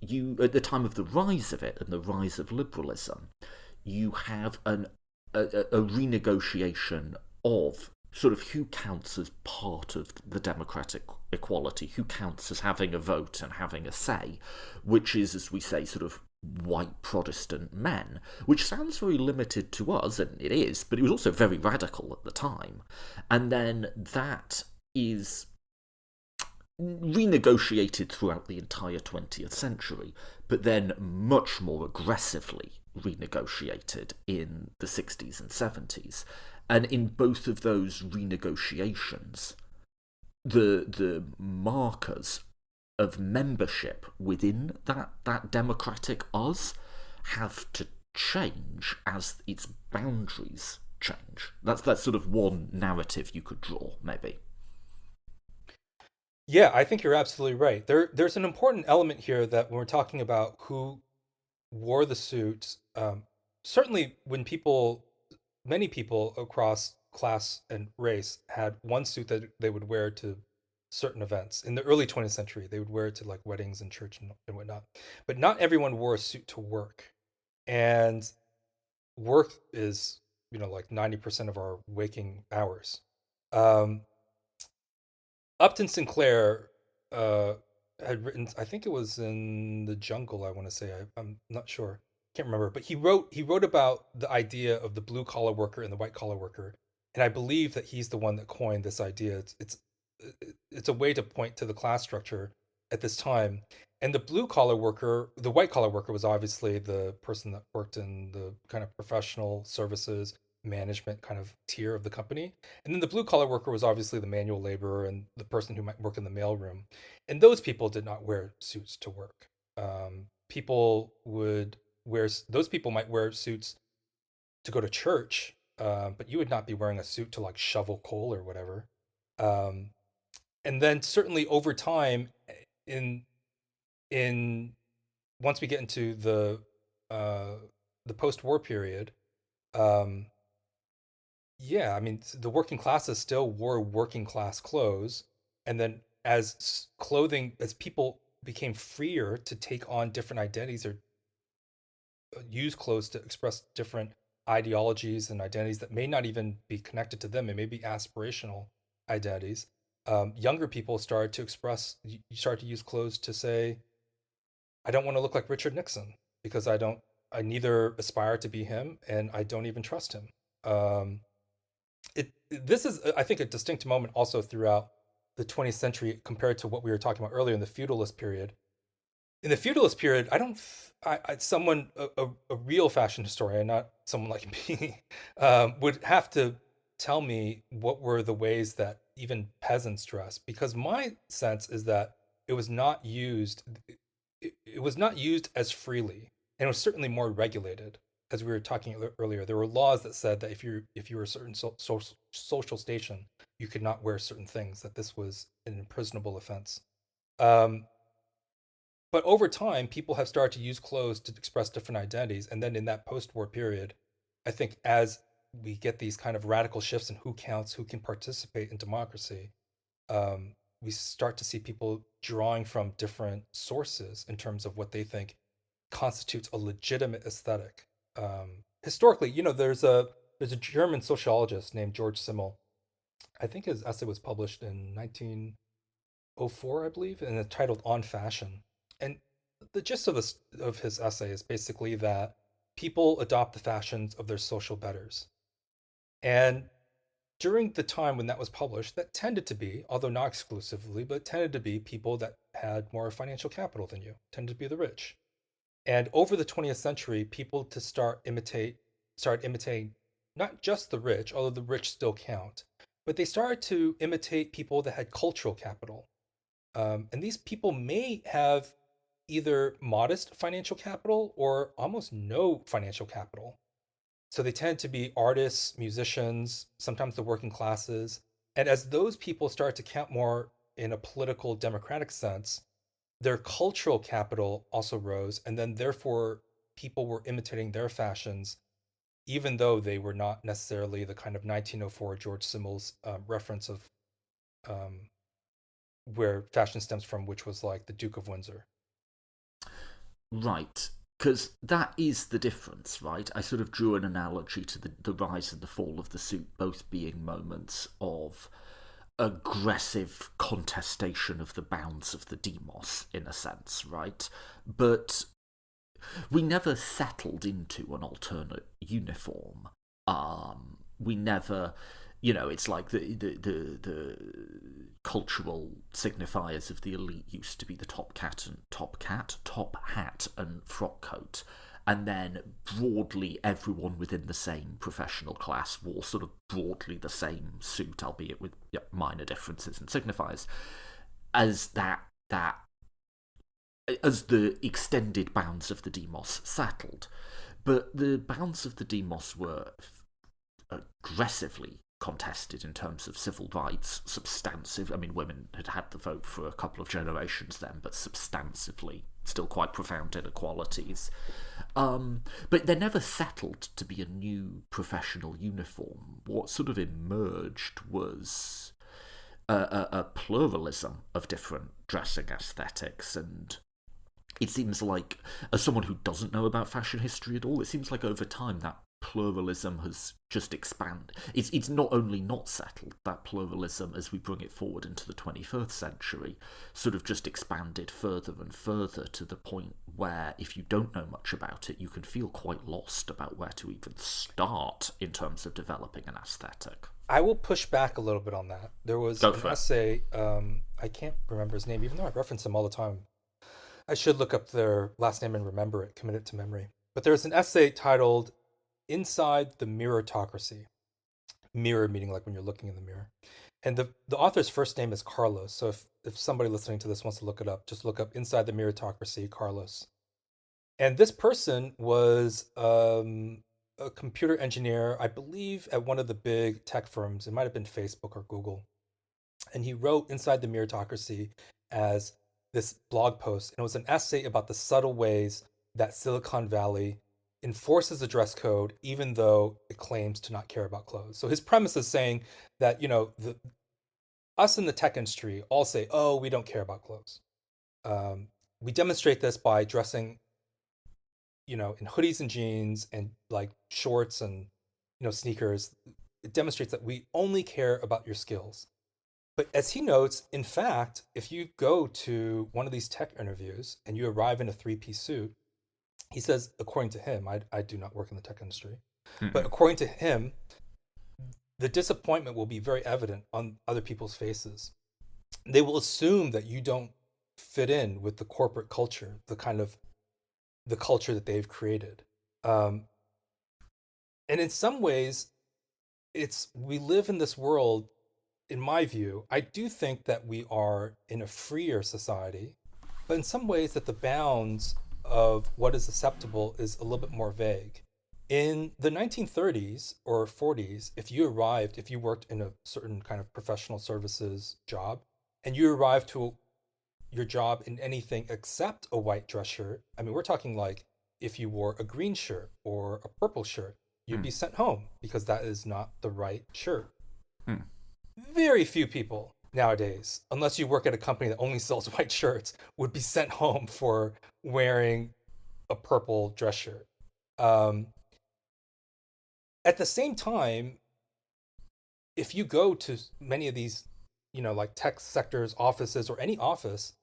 at the time of the rise of it and the rise of liberalism, you have a renegotiation of sort of who counts as part of the democratic equality, who counts as having a vote and having a say, which is, as we say, sort of white Protestant men, which sounds very limited to us, and it is, but it was also very radical at the time. And then that is renegotiated throughout the entire 20th century, but then much more aggressively renegotiated in the 60s and 70s. And in both of those renegotiations, the markers of membership within that democratic us have to change as its boundaries change. That's sort of one narrative you could draw, maybe. Yeah, I think you're absolutely right. There's an important element here that when we're talking about who wore the suit, certainly when people many people across class and race had one suit that they would wear to certain events. In the early 20th century, they would wear it to like weddings and church and whatnot. But not everyone wore a suit to work. And work is, like 90% of our waking hours. Um, Upton Sinclair uh, had written, I think it was in The Jungle, I want to say. I'm not sure. Can't remember. But he wrote about the idea of the blue collar worker and the white collar worker. And I believe that he's the one that coined this idea. It's a way to point to the class structure at this time. And the blue collar worker, the white collar worker was obviously the person that worked in the kind of professional services management kind of tier of the company. And then the blue collar worker was obviously the manual laborer and the person who might work in the mailroom. And those people did not wear suits to work. People would those people might wear suits to go to church, but you would not be wearing a suit to like shovel coal or whatever. Um, and then certainly over time, in in once we get into uh, the post-war period, um, yeah, I mean, the working classes still wore working class clothes. And then as people became freer to take on different identities or use clothes to express different ideologies and identities that may not even be connected to them, it may be aspirational identities. Younger people started to you start to use clothes to say, I don't want to look like Richard Nixon because I neither aspire to be him and I don't even trust him. This is, I think, a distinct moment also throughout the 20th century compared to what we were talking about earlier in the feudalist period. In the feudalist period, I don't, someone, a real fashion historian, not someone like me, would have to tell me what were the ways that even peasants dress, because my sense is that it was not used, it was not used as freely, and it was certainly more regulated. As we were talking earlier, there were laws that said that if you were a certain social station, you could not wear certain things. That this was an imprisonable offense. Um, but over time, people have started to use clothes to express different identities, and then in that post-war period, I think as we get these kind of radical shifts in who counts, who can participate in democracy, we start to see people drawing from different sources in terms of what they think constitutes a legitimate aesthetic. Historically, there's a German sociologist named George Simmel. I think his essay was published in 1904, I believe, and it's titled "On Fashion." And the gist of his essay is basically that people adopt the fashions of their social betters. And during the time when that was published, that tended to be, although not exclusively, but tended to be people that had more financial capital than you, tended to be the rich. And over the 20th century, people to start imitating not just the rich, although the rich still count, but they started to imitate people that had cultural capital. And these people may have either modest financial capital or almost no financial capital. So they tend to be artists, musicians, sometimes the working classes. And as those people start to count more in a political democratic sense, their cultural capital also rose. And then therefore, people were imitating their fashions, even though they were not necessarily the kind of 1904 George Simmel's reference of um, where fashion stems from, which was like the Duke of Windsor. Right. Because that is the difference, right? I sort of drew an analogy to the rise and the fall of the suit, both being moments of aggressive contestation of the bounds of the demos, in a sense, right? But we never settled into an alternate uniform. We never, it's like the cultural signifiers of the elite used to be the top hat and frock coat. And then broadly everyone within the same professional class wore sort of broadly the same suit, albeit with minor differences and signifiers, as as the extended bounds of the demos settled. But the bounds of the demos were aggressively contested in terms of civil rights, substantive. I mean, women had had the vote for a couple of generations then, but substantively still quite profound inequalities. But they're never settled to be a new professional uniform. What sort of emerged was a pluralism of different dressing aesthetics, and it seems like, as someone who doesn't know about fashion history at all, it seems like over time that pluralism has just expanded. It's not only not settled, that pluralism, as we bring it forward into the 21st century, sort of just expanded further and further to the point where, if you don't know much about it, you can feel quite lost about where to even start in terms of developing an aesthetic. I will push back a little bit on that. There was Go an for it. essay, I can't remember his name, even though I reference him all the time. I should look up their last name and remember it, commit it to memory. But there's an essay titled Inside the Mirrortocracy. Mirror meaning like when you're looking in the mirror. And the author's first name is Carlos. So if somebody listening to this wants to look it up, just look up Inside the Mirrortocracy, Carlos. And this person was a computer engineer, I believe, at one of the big tech firms. It might have been Facebook or Google. And he wrote Inside the Meritocracy as this blog post. And it was an essay about the subtle ways that Silicon Valley enforces a dress code, even though it claims to not care about clothes. So his premise is saying that, us in the tech industry all say, oh, we don't care about clothes. We demonstrate this by dressing, in hoodies and jeans and like shorts and, sneakers. It demonstrates that we only care about your skills. But as he notes, in fact, if you go to one of these tech interviews and you arrive in a three-piece suit, he says, according to him, I do not work in the tech industry, but according to him, the disappointment will be very evident on other people's faces. They will assume that you don't fit in with the corporate culture, the kind of the culture that they've created. And in some ways, we live in this world. In my view, I do think that we are in a freer society, but in some ways that the bounds of what is acceptable is a little bit more vague. In the 1930s or 40s, if you worked in a certain kind of professional services job, and you arrived to your job in anything except a white dress shirt, I mean, we're talking like if you wore a green shirt or a purple shirt, you'd be sent home because that is not the right shirt. Very few people nowadays, unless you work at a company that only sells white shirts, would be sent home for wearing a purple dress shirt. At the same time, if you go to many of these, like tech sectors, offices, or any office,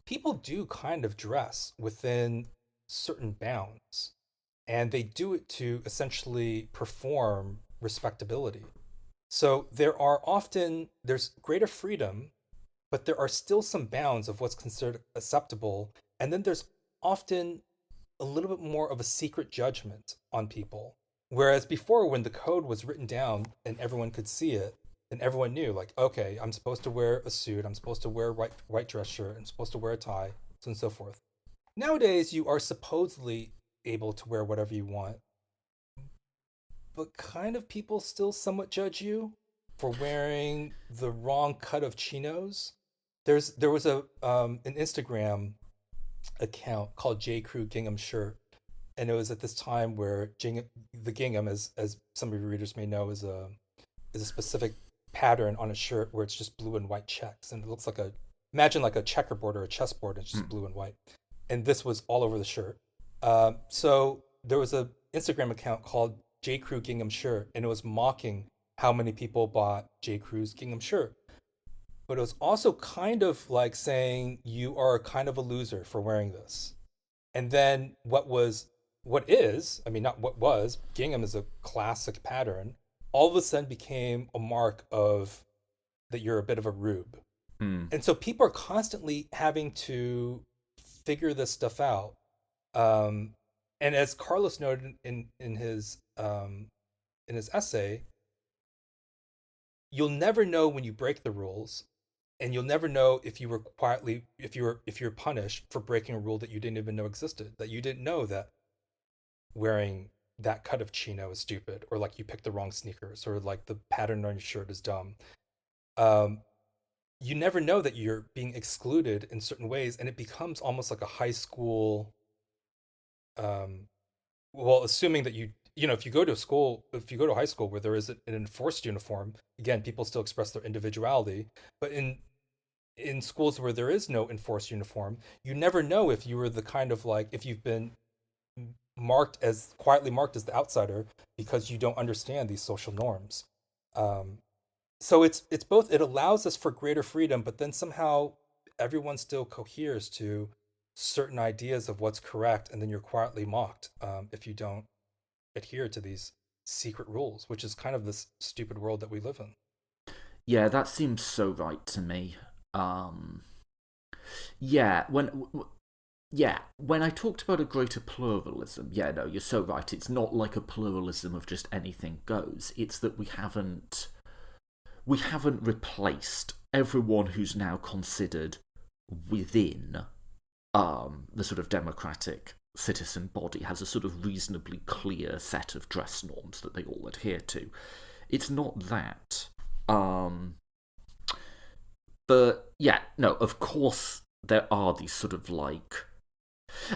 people do kind of dress within certain bounds. And they do it to essentially perform respectability. So there's greater freedom, but there are still some bounds of what's considered acceptable. And then there's often a little bit more of a secret judgment on people. Whereas before, when the code was written down and everyone could see it, and everyone knew, like, okay, I'm supposed to wear a suit, I'm supposed to wear a white dress shirt, I'm supposed to wear a tie, so on and so forth. Nowadays, you are supposedly able to wear whatever you want, but kind of people still somewhat judge you for wearing the wrong cut of chinos. There was an Instagram account called J. Crew Gingham Shirt, and it was at this time where the gingham, as some of your readers may know, is a specific pattern on a shirt where it's just blue and white checks, and it looks like imagine like a checkerboard or a chessboard, and it's just blue and white. And this was all over the shirt. So there was a Instagram account called J. Crew Gingham Shirt, and it was mocking how many people bought J. Crew's gingham shirt. But it was also kind of like saying you are kind of a loser for wearing this. And then I mean, not what was, gingham is a classic pattern, all of a sudden became a mark of that you're a bit of a rube. And so people are constantly having to figure this stuff out. And as Carlos noted in his essay, you'll never know when you break the rules, and you'll never know if you're punished for breaking a rule that you didn't even know existed, that you didn't know that wearing that cut of chino is stupid, or like you picked the wrong sneakers, or like the pattern on your shirt is dumb. you never know that you're being excluded in certain ways, and it becomes almost like a high school. Um, well, assuming that if you go to school, if you go to high school where there is an enforced uniform, again, people still express their individuality. But in schools where there is no enforced uniform, you never know if you were the kind of like if you've been quietly marked as the outsider because you don't understand these social norms. Um, so it's both. It allows us for greater freedom, but then somehow everyone still coheres to certain ideas of what's correct, and then you're quietly mocked if you don't adhere to these secret rules, which is kind of this stupid world that we live in. Yeah, that seems so right to me. Yeah, when I talked about a greater pluralism, yeah, no, you're so right. It's not like a pluralism of just anything goes. It's that we haven't replaced everyone who's now considered within the sort of democratic citizen body has a sort of reasonably clear set of dress norms that they all adhere to. It's not that. But yeah, no, of course there are these sort of like.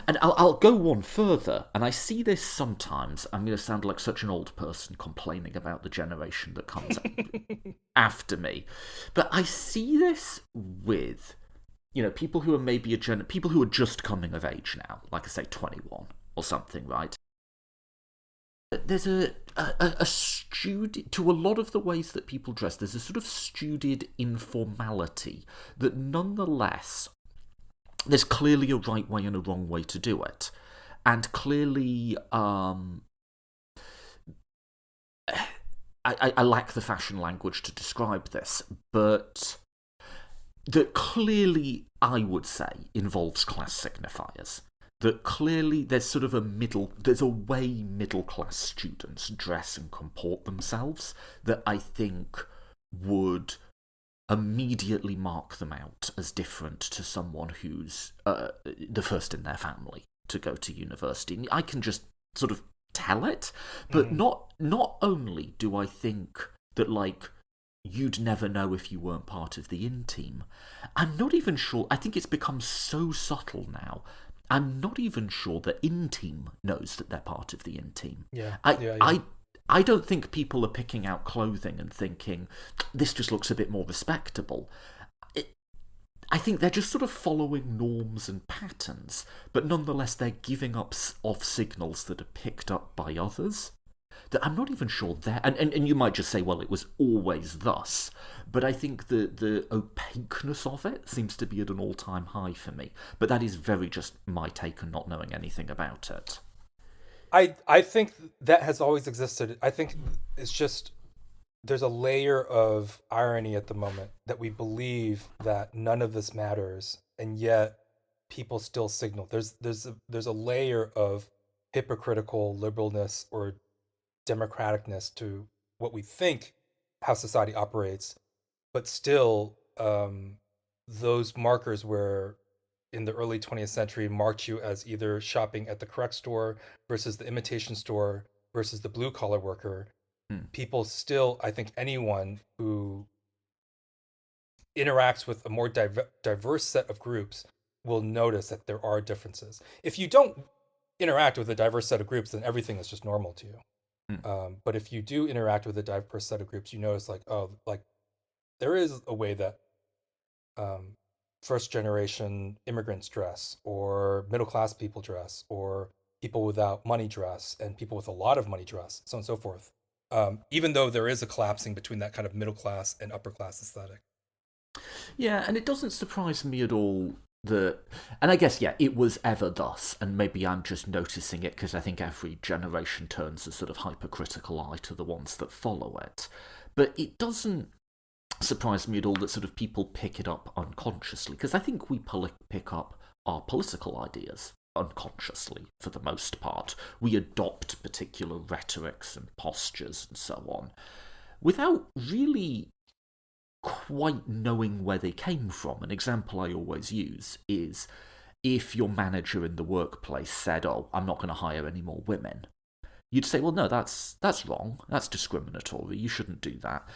And I'll go one further, and I see this sometimes. I'm going to sound like such an old person complaining about the generation that comes after me. But I see this with, people who are maybe people who are just coming of age now, like I say, 21 or something, right? There's a student to a lot of the ways that people dress. There's a sort of studied informality that, nonetheless, there's clearly a right way and a wrong way to do it, and clearly, I lack the fashion language to describe this, but that clearly, I would say, involves class signifiers. That clearly there's a way middle-class students dress and comport themselves that I think would immediately mark them out as different to someone who's the first in their family to go to university. I can just sort of tell it, but not only do I think that, like, you'd never know if you weren't part of the in-team, I'm not even sure, I think it's become so subtle now, I'm not even sure the in-team knows that they're part of the in-team. Yeah. I don't think people are picking out clothing and thinking, this just looks a bit more respectable. I think they're just sort of following norms and patterns, but nonetheless they're giving off signals that are picked up by others. That I'm not even sure they're... And you might just say, well, it was always thus. But I think the opaqueness of it seems to be at an all-time high for me. But that is very just my take on not knowing anything about it. I think that has always existed. I think it's just there's a layer of irony at the moment that we believe that none of this matters, and yet people still signal. There's a layer of hypocritical liberalness or democraticness to what we think how society operates, but still those markers where in the early 20th century marked you as either shopping at the correct store versus the imitation store versus the blue collar worker. People still, I think anyone who interacts with a more diverse set of groups will notice that there are differences. If you don't interact with a diverse set of groups, then everything is just normal to you. But if you do interact with a diverse set of groups, you notice like, oh, like there is a way that first generation immigrants dress, or middle class people dress, or people without money dress, and people with a lot of money dress, so on and so forth. Even though there is a collapsing between that kind of middle class and upper class aesthetic. Yeah, and it doesn't surprise me at all that... And I guess, yeah, it was ever thus, and maybe I'm just noticing it because I think every generation turns a sort of hypercritical eye to the ones that follow it. But it doesn't surprise me at all that sort of people pick it up unconsciously, because I think we pick up our political ideas unconsciously for the most part. We adopt particular rhetorics and postures and so on without really quite knowing where they came from. An example I always use is if your manager in the workplace said, oh, I'm not going to hire any more women, you'd say, well, no, that's wrong. That's discriminatory. You shouldn't do that.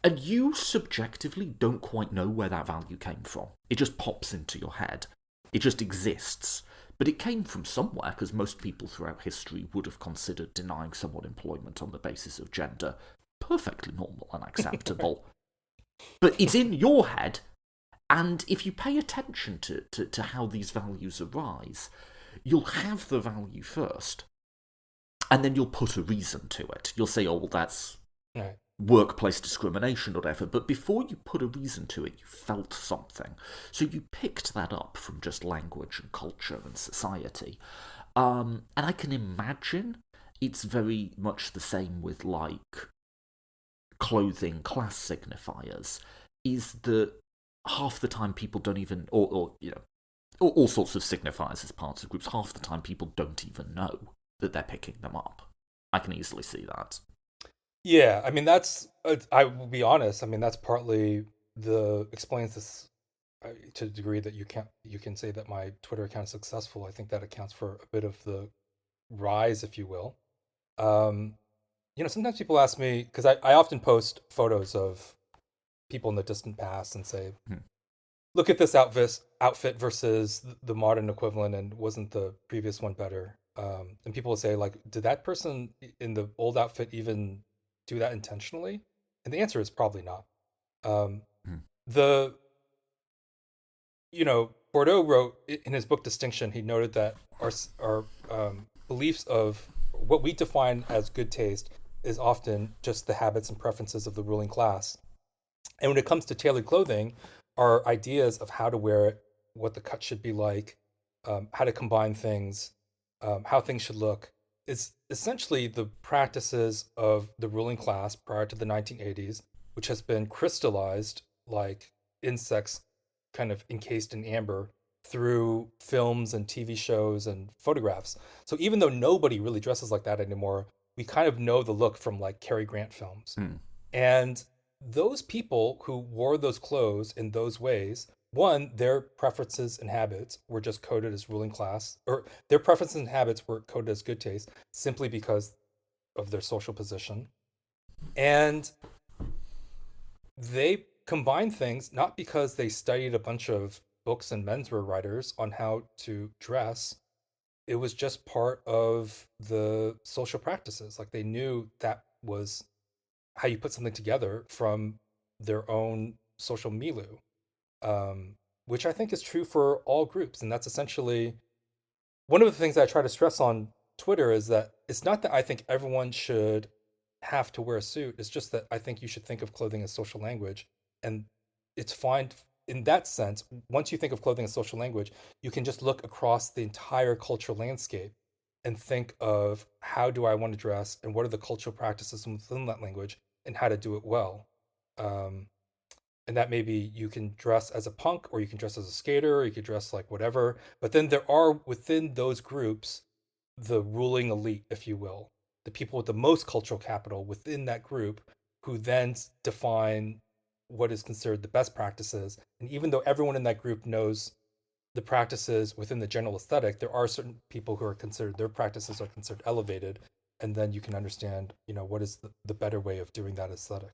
And you subjectively don't quite know where that value came from. It just pops into your head. It just exists. But it came from somewhere, because most people throughout history would have considered denying someone employment on the basis of gender perfectly normal and acceptable. But it's in your head, and if you pay attention to how these values arise, you'll have the value first, and then you'll put a reason to it. You'll say, oh, well, that's Right. workplace discrimination or whatever, but before you put a reason to it, you felt something. So you picked that up from just language and culture and society. And I can imagine it's very much the same with, like, clothing class signifiers, is that half the time people don't even, or you know, all sorts of signifiers as parts of groups, half the time people don't even know that they're picking them up. I can easily see that. Yeah, I mean that's I will be honest. I mean that's partly the explains this to the degree that you can say that my Twitter account is successful. I think that accounts for a bit of the rise, if you will. Um, sometimes people ask me because I often post photos of people in the distant past and say, Hmm. look at this outfit versus the modern equivalent, and wasn't the previous one better? And people will say, like, did that person in the old outfit even do that intentionally? And the answer is probably not. Um, Hmm. the Bordeaux wrote in his book Distinction. He noted that our beliefs of what we define as good taste is often just the habits and preferences of the ruling class. And when it comes to tailored clothing, our ideas of how to wear it, what the cut should be like, how to combine things, how things should look, is essentially the practices of the ruling class prior to the 1980s, which has been crystallized like insects kind of encased in amber through films and TV shows and photographs. So even though nobody really dresses like that anymore, we kind of know the look from like Cary Grant films. Hmm. And those people who wore those clothes in those ways, one, their preferences and habits were just coded as ruling class, or their preferences and habits were coded as good taste simply because of their social position. And they combined things not because they studied a bunch of books and menswear writers on how to dress. It was just part of the social practices. Like they knew that was how you put something together from their own social milieu, which I think is true for all groups. And that's essentially one of the things I try to stress on Twitter is that it's not that I think everyone should have to wear a suit. It's just that I think you should think of clothing as social language. And it's fine in that sense. Once you think of clothing as social language, you can just look across the entire cultural landscape and think of how do I want to dress and what are the cultural practices within that language and how to do it well. Um, and that maybe you can dress as a punk or you can dress as a skater or you could dress like whatever, but then there are within those groups the ruling elite, if you will, the people with the most cultural capital within that group who then define what is considered the best practices. And even though everyone in that group knows the practices within the general aesthetic, there are certain people who are considered their practices are considered elevated, and then you can understand what is the better way of doing that aesthetic.